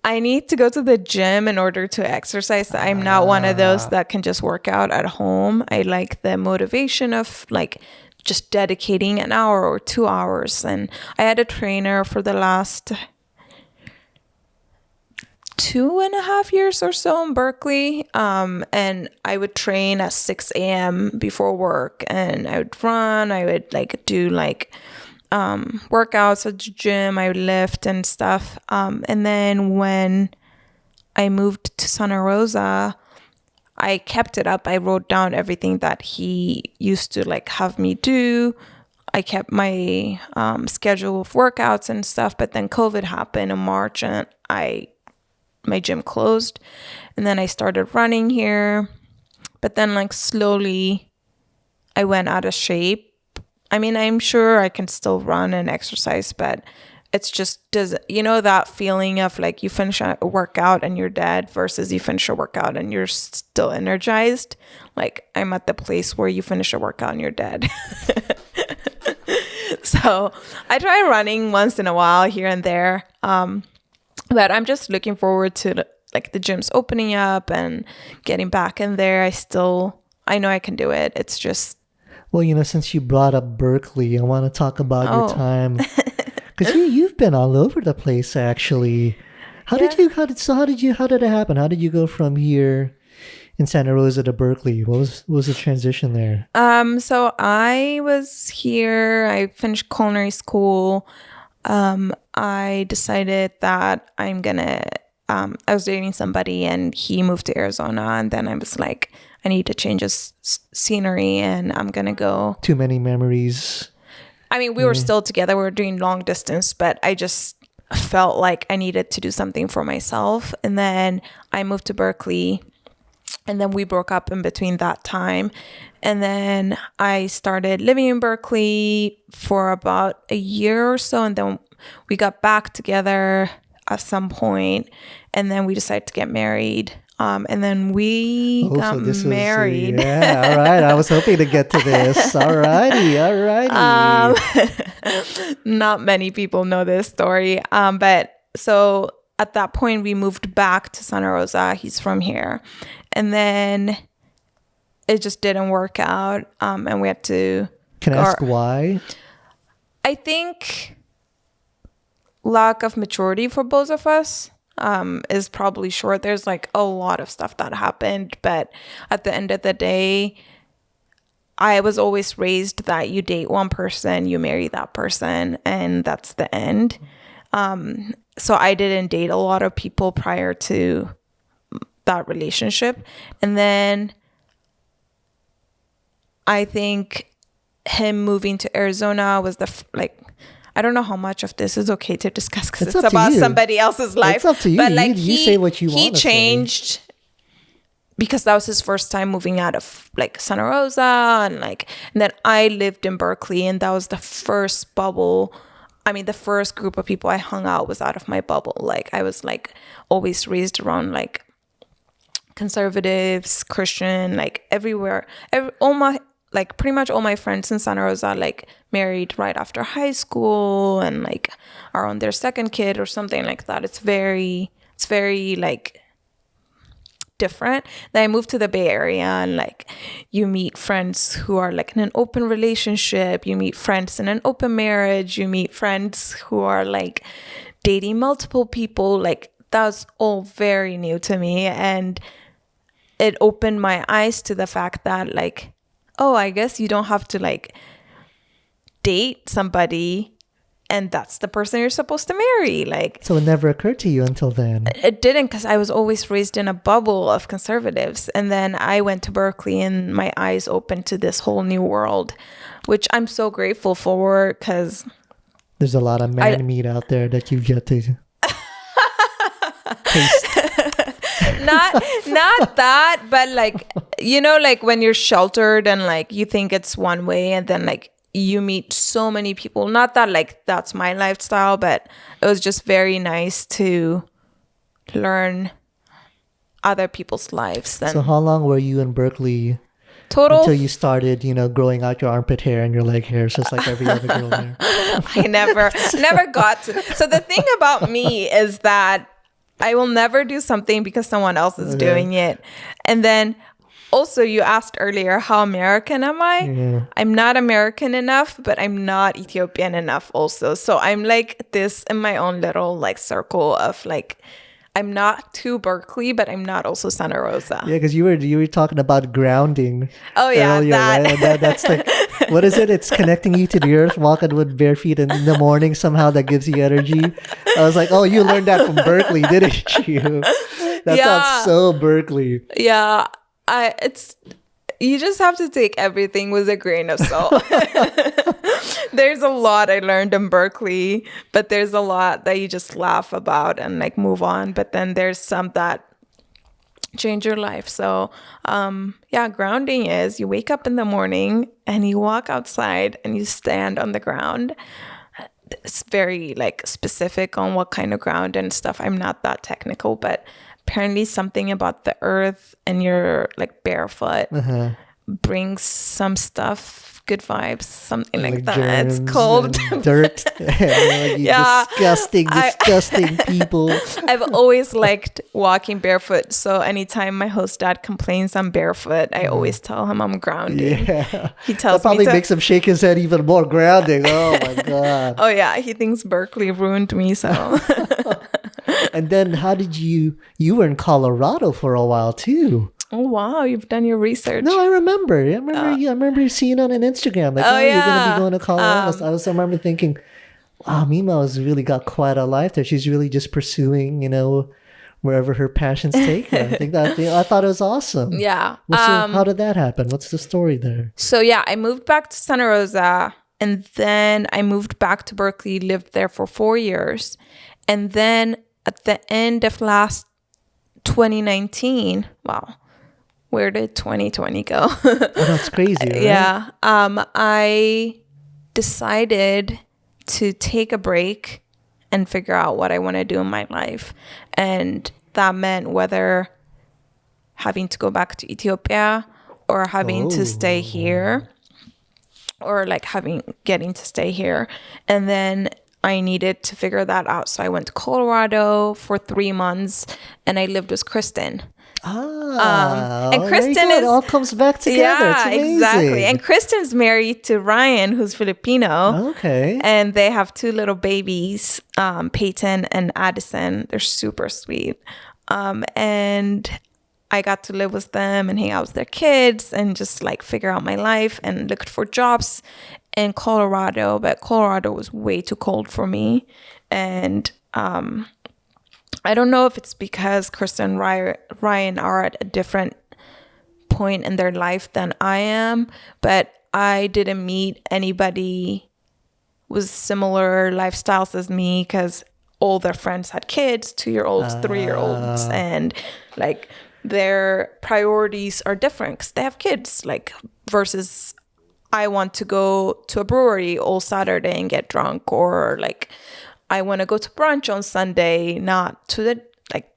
I need to go to the gym in order to exercise. I'm not one of those that can just work out at home. I like the motivation of like just dedicating an hour or 2 hours. And I had a trainer for the last 2.5 years or so in Berkeley. And I would train at 6 a.m. before work, and I would run. I would like do like workouts at the gym. I would lift and stuff. And then when I moved to Santa Rosa, I kept it up. I wrote down everything that he used to like have me do. I kept my schedule of workouts and stuff, but then COVID happened in March and my gym closed, and then I started running here, but then like slowly I went out of shape. I mean, I'm sure I can still run and exercise, but it's just, that feeling of like you finish a workout and you're dead versus you finish a workout and you're still energized. Like I'm at the place where you finish a workout and you're dead. So I try running once in a while here and there. But I'm just looking forward to like the gyms opening up and getting back in there. I know I can do it. It's just. Well, since you brought up Berkeley, I want to talk about your time. Because you've been all over the place, actually. How did it happen? How did you go from here in Santa Rosa to Berkeley? What was the transition there? So I was here. I finished culinary school. I decided that I was dating somebody and he moved to Arizona, and then I was like, I need to change this scenery and I'm gonna go. Too many memories. I mean, we were still together. We were doing long distance, but I just felt like I needed to do something for myself. And then I moved to Berkeley, and then we broke up in between that time. And then I started living in Berkeley for about a year or so. And then we got back together at some point, and then we decided to get married. And then we got married. All right. I was hoping to get to this. All righty. Not many people know this story. But so at that point, we moved back to Santa Rosa. He's from here. And then it just didn't work out. And we had to... Can I ask why? I think lack of maturity for both of us. Is probably short. There's like a lot of stuff that happened, but at the end of the day, I was always raised that you date one person, you marry that person, and that's the end. So I didn't date a lot of people prior to that relationship. And then I think him moving to Arizona was I don't know how much of this is okay to discuss because it's about somebody else's life. It's up to you. But like you say what you want. He changed because that was his first time moving out of like Santa Rosa, and then I lived in Berkeley, and that was the first bubble. I mean, the first group of people I hung out was out of my bubble. Like I was like always raised around like conservatives, Christian, like everywhere. Pretty much all my friends in Santa Rosa like married right after high school and like are on their second kid or something like that. It's very like different. Then I moved to the Bay Area, and like you meet friends who are like in an open relationship, you meet friends in an open marriage, you meet friends who are like dating multiple people. Like that's all very new to me, and it opened my eyes to the fact that like, oh, I guess you don't have to like date somebody and that's the person you're supposed to marry. Like, so it never occurred to you until then? It didn't, because I was always raised in a bubble of conservatives. And then I went to Berkeley and my eyes opened to this whole new world, which I'm so grateful for, because there's a lot of meat out there that you get to taste. Not that, but like, like when you're sheltered and like you think it's one way, and then like you meet so many people. Not that like that's my lifestyle, but it was just very nice to learn other people's lives. So how long were you in Berkeley? Total? Until you started, growing out your armpit hair and your leg hairs, just like every other girl there. I never got to. So the thing about me is that I will never do something because someone else is doing it. And then also, you asked earlier, how American am I? Yeah. I'm not American enough, but I'm not Ethiopian enough also. So I'm like this in my own little like circle of like, I'm not too Berkeley, but I'm not also Santa Rosa. Yeah, because you were talking about grounding. Oh yeah, earlier, that. Right? And that's like, what is it? It's connecting you to the earth, walking with bare feet in the morning. Somehow that gives you energy. I was like, oh, you learned that from Berkeley, didn't you? That sounds so Berkeley. Yeah. You just have to take everything with a grain of salt. There's a lot I learned in Berkeley, but there's a lot that you just laugh about and like move on. But then there's some that change your life. So grounding is you wake up in the morning and you walk outside and you stand on the ground. It's very like specific on what kind of ground and stuff. I'm not that technical, but apparently something about the earth and you're like barefoot brings some stuff, good vibes, something like that. It's cold. Dirt. Disgusting people. I've always liked walking barefoot. So anytime my host dad complains I'm barefoot, I always tell him I'm grounding. Yeah. He tells that probably me makes him shake his head even more. Grounding. Oh my God. Oh yeah. He thinks Berkeley ruined me. So. And then how did you were in Colorado for a while too. Oh wow, you've done your research. No, I remember you seeing on an Instagram like, you're gonna be going to Colorado. I remember thinking, wow, MIMO'S really got quite a life there. She's really just pursuing, wherever her passions take her. I thought it was awesome. Yeah. How did that happen? What's the story there? So yeah, I moved back to Santa Rosa and then I moved back to Berkeley, lived there for 4 years. And then at the end of last 2019, wow, where did 2020 go? That's crazy, right? Yeah. I decided to take a break and figure out what I want to do in my life. And that meant whether having to go back to Ethiopia or having to stay here or like getting to stay here. And then I needed to figure that out. So I went to Colorado for 3 months and I lived with Kristen. And Kristen it all comes back together. Yeah, exactly. And Kristen's married to Ryan, who's Filipino. Okay. And they have 2 little babies, Peyton and Addison. They're super sweet. And I got to live with them and hang out with their kids and just like figure out my life and looked for jobs in Colorado, but Colorado was way too cold for me. And I don't know if it's because Kristen and Ryan are at a different point in their life than I am, but I didn't meet anybody with similar lifestyles as me because all their friends had kids, 2-year-olds, 3-year-olds, and like their priorities are different because they have kids, like versus I want to go to a brewery all Saturday and get drunk, or like I want to go to brunch on Sunday, not to the like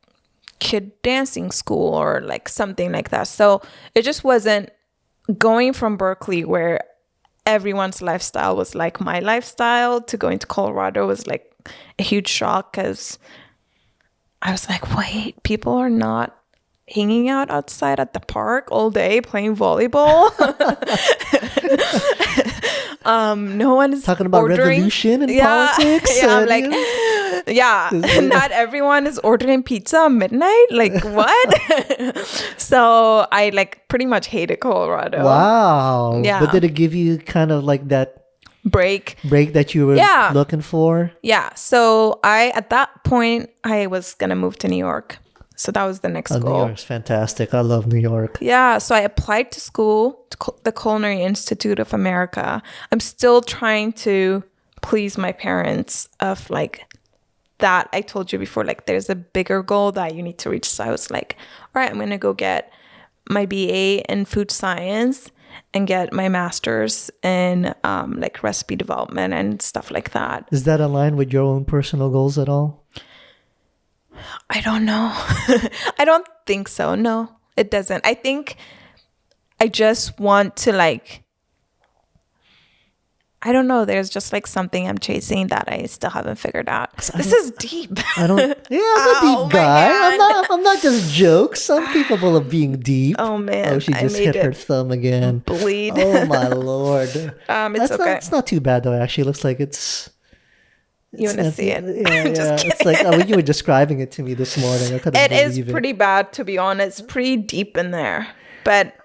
kid dancing school or like something like that. So it just wasn't going from Berkeley where everyone's lifestyle was like my lifestyle to going to Colorado was like a huge shock because I was like, wait, people are not hanging out outside at the park all day playing volleyball. No one is talking about revolution and politics. Yeah, I'm like, not everyone is ordering pizza at midnight. Like what? So I like pretty much hated Colorado. Wow. Yeah. But did it give you kind of like that break that you were looking for? Yeah. So at that point I was gonna move to New York. So that was the next goal. New York's fantastic. I love New York. Yeah. So I applied to school, to the Culinary Institute of America. I'm still trying to please my parents of like that. I told you before, like there's a bigger goal that you need to reach. So I was like, all right, I'm going to go get my BA in food science and get my master's in like recipe development and stuff like that. Does that align with your own personal goals at all? I don't know. I don't think so. No, it doesn't. I think I just want to like, I don't know. There's just like something I'm chasing that I still haven't figured out. This is deep. I'm a deep guy. I'm not just jokes. I'm capable of being deep. Oh man. Oh, she just hit her thumb again. Bleed. Oh my Lord. It's okay. It's not too bad though. Actually, it looks like it's. You want to see it? Yeah. It's like when you were describing it to me this morning. I couldn't believe it. Is pretty bad, to be honest. Pretty deep in there. But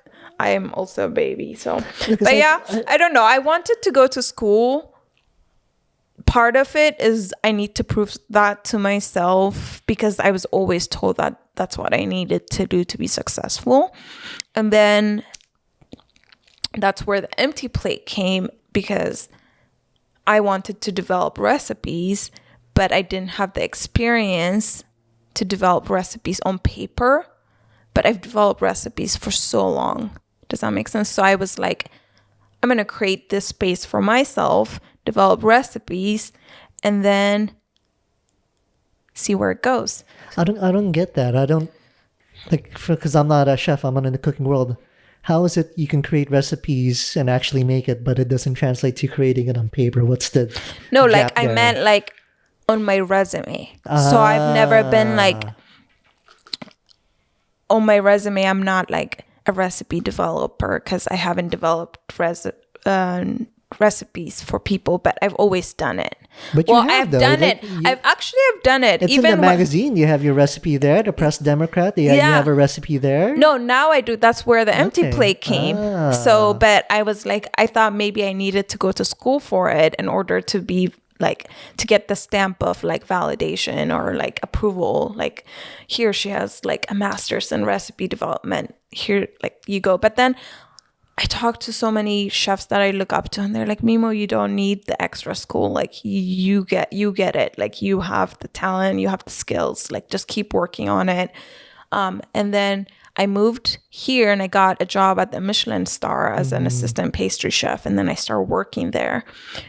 I am also a baby, so. But I don't know. I wanted to go to school part of it is I need to prove that to myself because I was always told that that's what I needed to do to be successful. And then that's where the empty plate came, because I wanted to develop recipes, but I didn't have the experience to develop recipes on paper. But I've developed recipes for so long. Does that make sense? So I was like, I'm going to create this space for myself, develop recipes, and then see where it goes. I don't get that. I don't, like, because I'm not a chef, I'm not in the cooking world. How is it you can create recipes and actually make it, but it doesn't translate to creating it on paper? What's the No, like gap I there? meant like on my resume. So I've never been like, on my resume, I'm not like a recipe developer because I haven't developed recipes for people, but I've always done it. But you have, I've though. done Like, it. I've done it. It's Even in the magazine. You have your recipe there. The Press Democrat. You have a recipe there. No, now I do. That's where the empty plate came. So, but I was like, I thought maybe I needed to go to school for it in order to be like, to get the stamp of like validation or like approval. Like, here she has like a master's in recipe development. Here, like, you go. But then I talked to so many chefs that I look up to, and they're like, Mimo, you don't need the extra school. Like, you get it. Like, you have the talent, you have the skills. Like, just keep working on it. And then I moved here and I got a job at the Michelin star as an assistant pastry chef. And then I started working there.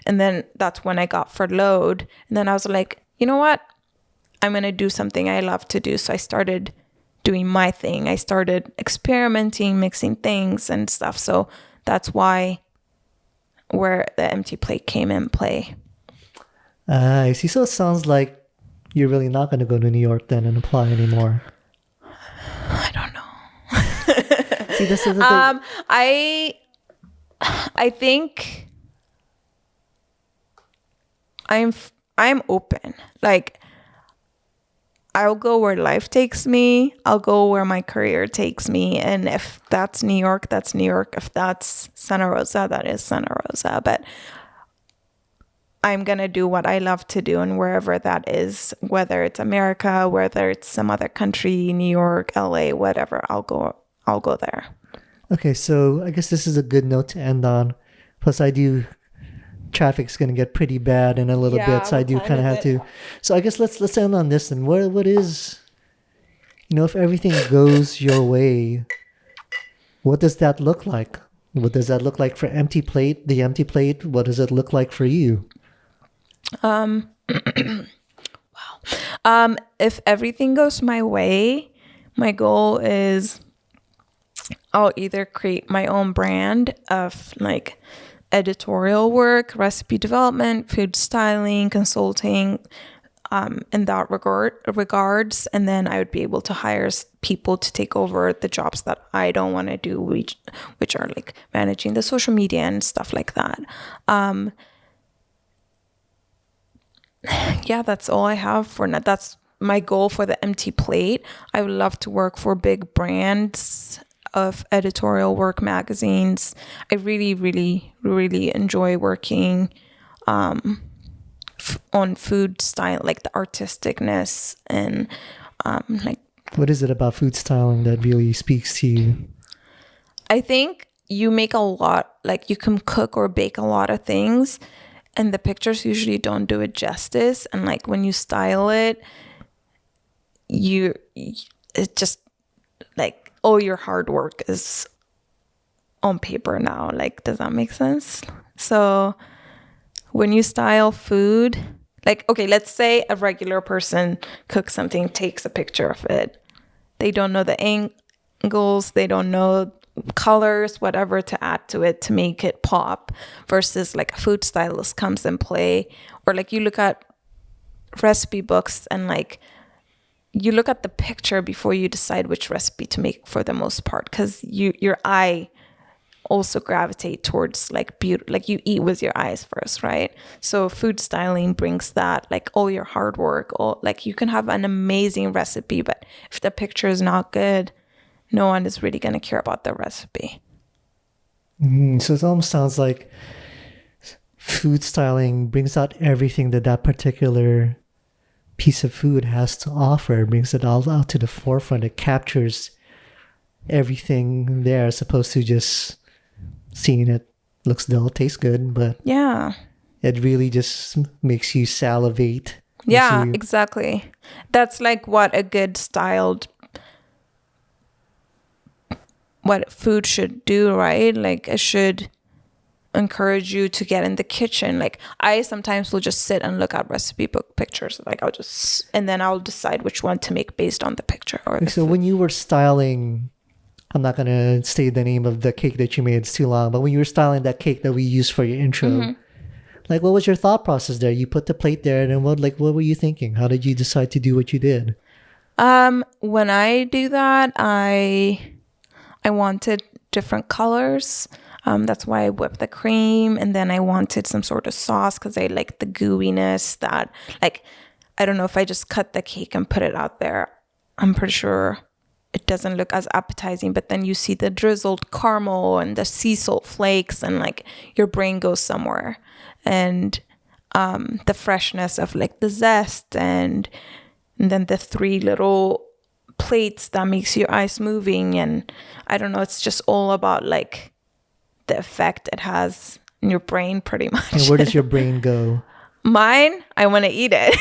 And then that's when I got furloughed. And then I was like, you know what? I'm going to do something I love to do. So I started doing my thing. I started experimenting, mixing things and stuff. So that's where the empty plate came in play. I see. So it sounds like you're really not going to go to New York then and apply anymore. I don't know. See, this is the thing. I think I'm open. Like, I'll go where life takes me. I'll go where my career takes me. And if that's New York, that's New York. If that's Santa Rosa, that is Santa Rosa. But I'm going to do what I love to do, and wherever that is, whether it's America, whether it's some other country, New York, LA, whatever, I'll go there. Okay, so I guess this is a good note to end on. Plus, traffic's going to get pretty bad in a little bit, so I do kind of have to. So I guess let's end on this. And what is, if everything goes your way, what does that look like? What does that look like for the empty plate? What does it look like for you? Wow. If everything goes my way, my goal is I'll either create my own brand of like editorial work, recipe development, food styling, consulting, in that regards, and then I would be able to hire people to take over the jobs that I don't want to do, which are like managing the social media and stuff like that. Yeah, that's all I have for now. That's my goal for the empty plate. I would love to work for big brands of editorial work, magazines. I really, really, really enjoy working on food style, like the artisticness and like. What is it about food styling that really speaks to you? I think you make a lot, like you can cook or bake a lot of things, and the pictures usually don't do it justice. And like when you style it, it just like all your hard work is on paper now. Like, does that make sense? So when you style food, like, okay, let's say a regular person cooks something, takes a picture of it. They don't know the angles, they don't know colors, whatever to add to it to make it pop, versus like a food stylist comes in play. Or like you look at recipe books and like you look at the picture before you decide which recipe to make for the most part, because your eye also gravitate towards like beauty, like you eat with your eyes first, right? So food styling brings that, like all your hard work, like you can have an amazing recipe, but if the picture is not good, no one is really going to care about the recipe. So it almost sounds like food styling brings out everything that particular piece of food has to offer, brings it all out to the forefront. It captures everything there as opposed to just seeing it looks dull, tastes good, but Yeah. it really just makes you salivate. Yeah, exactly. That's like what a good styled what food should do, right? Like it should encourage you to get in the kitchen. Like I sometimes will just sit and look at recipe book pictures. Like and then I'll decide which one to make based on the picture or the So food. when you were styling, I'm not gonna say the name of the cake that you made, it's too long, but when you were styling that cake that we used for your intro, like what was your thought process there? You put the plate there and then what were you thinking? How did you decide to do what you did? When I do that, I wanted different colors. That's why I whipped the cream, and then I wanted some sort of sauce because I like the gooiness that, like, I don't know if I just cut the cake and put it out there. I'm pretty sure it doesn't look as appetizing, but then you see the drizzled caramel and the sea salt flakes, and like your brain goes somewhere. And the freshness of like the zest, and then the 3 little plates that makes your eyes moving, and I don't know, it's just all about like the effect it has in your brain pretty much. And where does your brain go? Mine, I want to eat it.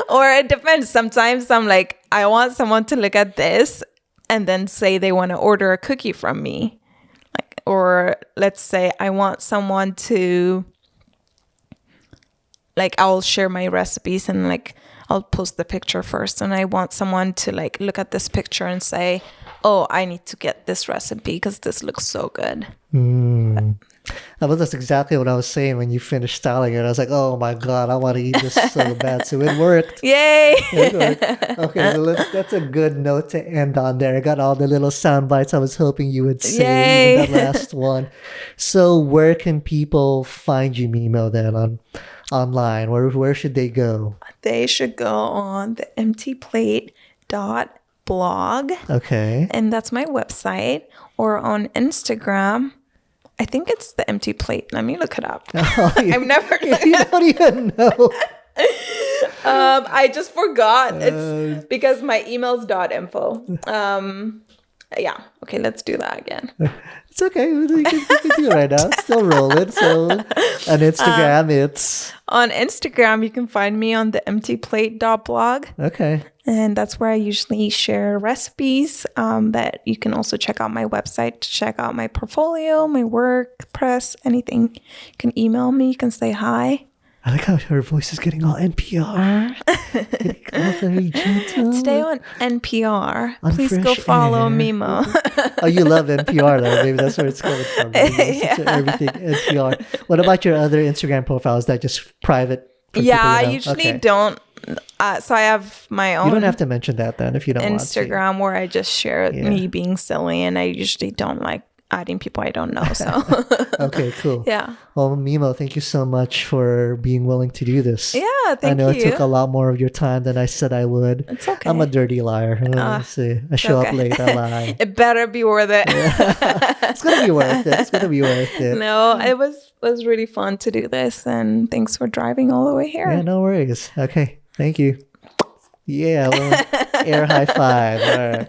Or it depends. Sometimes I'm like, I want someone to look at this and then say they want to order a cookie from me. Like, or let's say I want someone to, like, I'll share my recipes and like I'll post the picture first, and I want someone to like look at this picture and say, oh, I need to get this recipe because this looks so good. Well, that's exactly what I was saying when you finished styling it. I was like, oh my God, I want to eat this so bad. So it worked. Yay! It worked. Okay, so that's a good note to end on there. I got all the little sound bites I was hoping you would say. Yay! Even that last one. So where can people find you, Mimo, then online? Where should they go? They should go on the emptyplate.blog. Okay. And that's my website. Or on Instagram. I think it's the empty plate. Let me look it up. Oh, I've never. You don't even know. I just forgot. It's because my email's .info. Yeah. Okay, let's do that again. It's okay. You can do it right now. It's still rolling. So on Instagram, it's... On Instagram, you can find me on the emptyplate.blog. Okay. And that's where I usually share recipes. That you can also check out my website to check out my portfolio, my work, press, anything. You can email me. You can say hi. I like how her voice is getting all NPR. Getting all very gentle. Today on NPR. On Please go Fresh follow Air. Mimo. Oh, you love NPR though. Maybe that's where it's coming from. Everything NPR. What about your other Instagram profiles? Is that just private? Yeah, I usually don't. So I have my own. You don't have to mention that then if you don't want to. Instagram where I just share me being silly, and I usually don't like adding people I don't know. So okay, cool. Yeah. Well, Mimo, thank you so much for being willing to do this. Yeah, thank you. I know it took a lot more of your time than I said I would. It's okay. I'm a dirty liar. Let's see. I show up late. I lie. It better be worth it. It's gonna be worth it. It's gonna be worth it. No, it was really fun to do this, and thanks for driving all the way here. Yeah, no worries. Okay, thank you. Yeah, well, air high five. All right.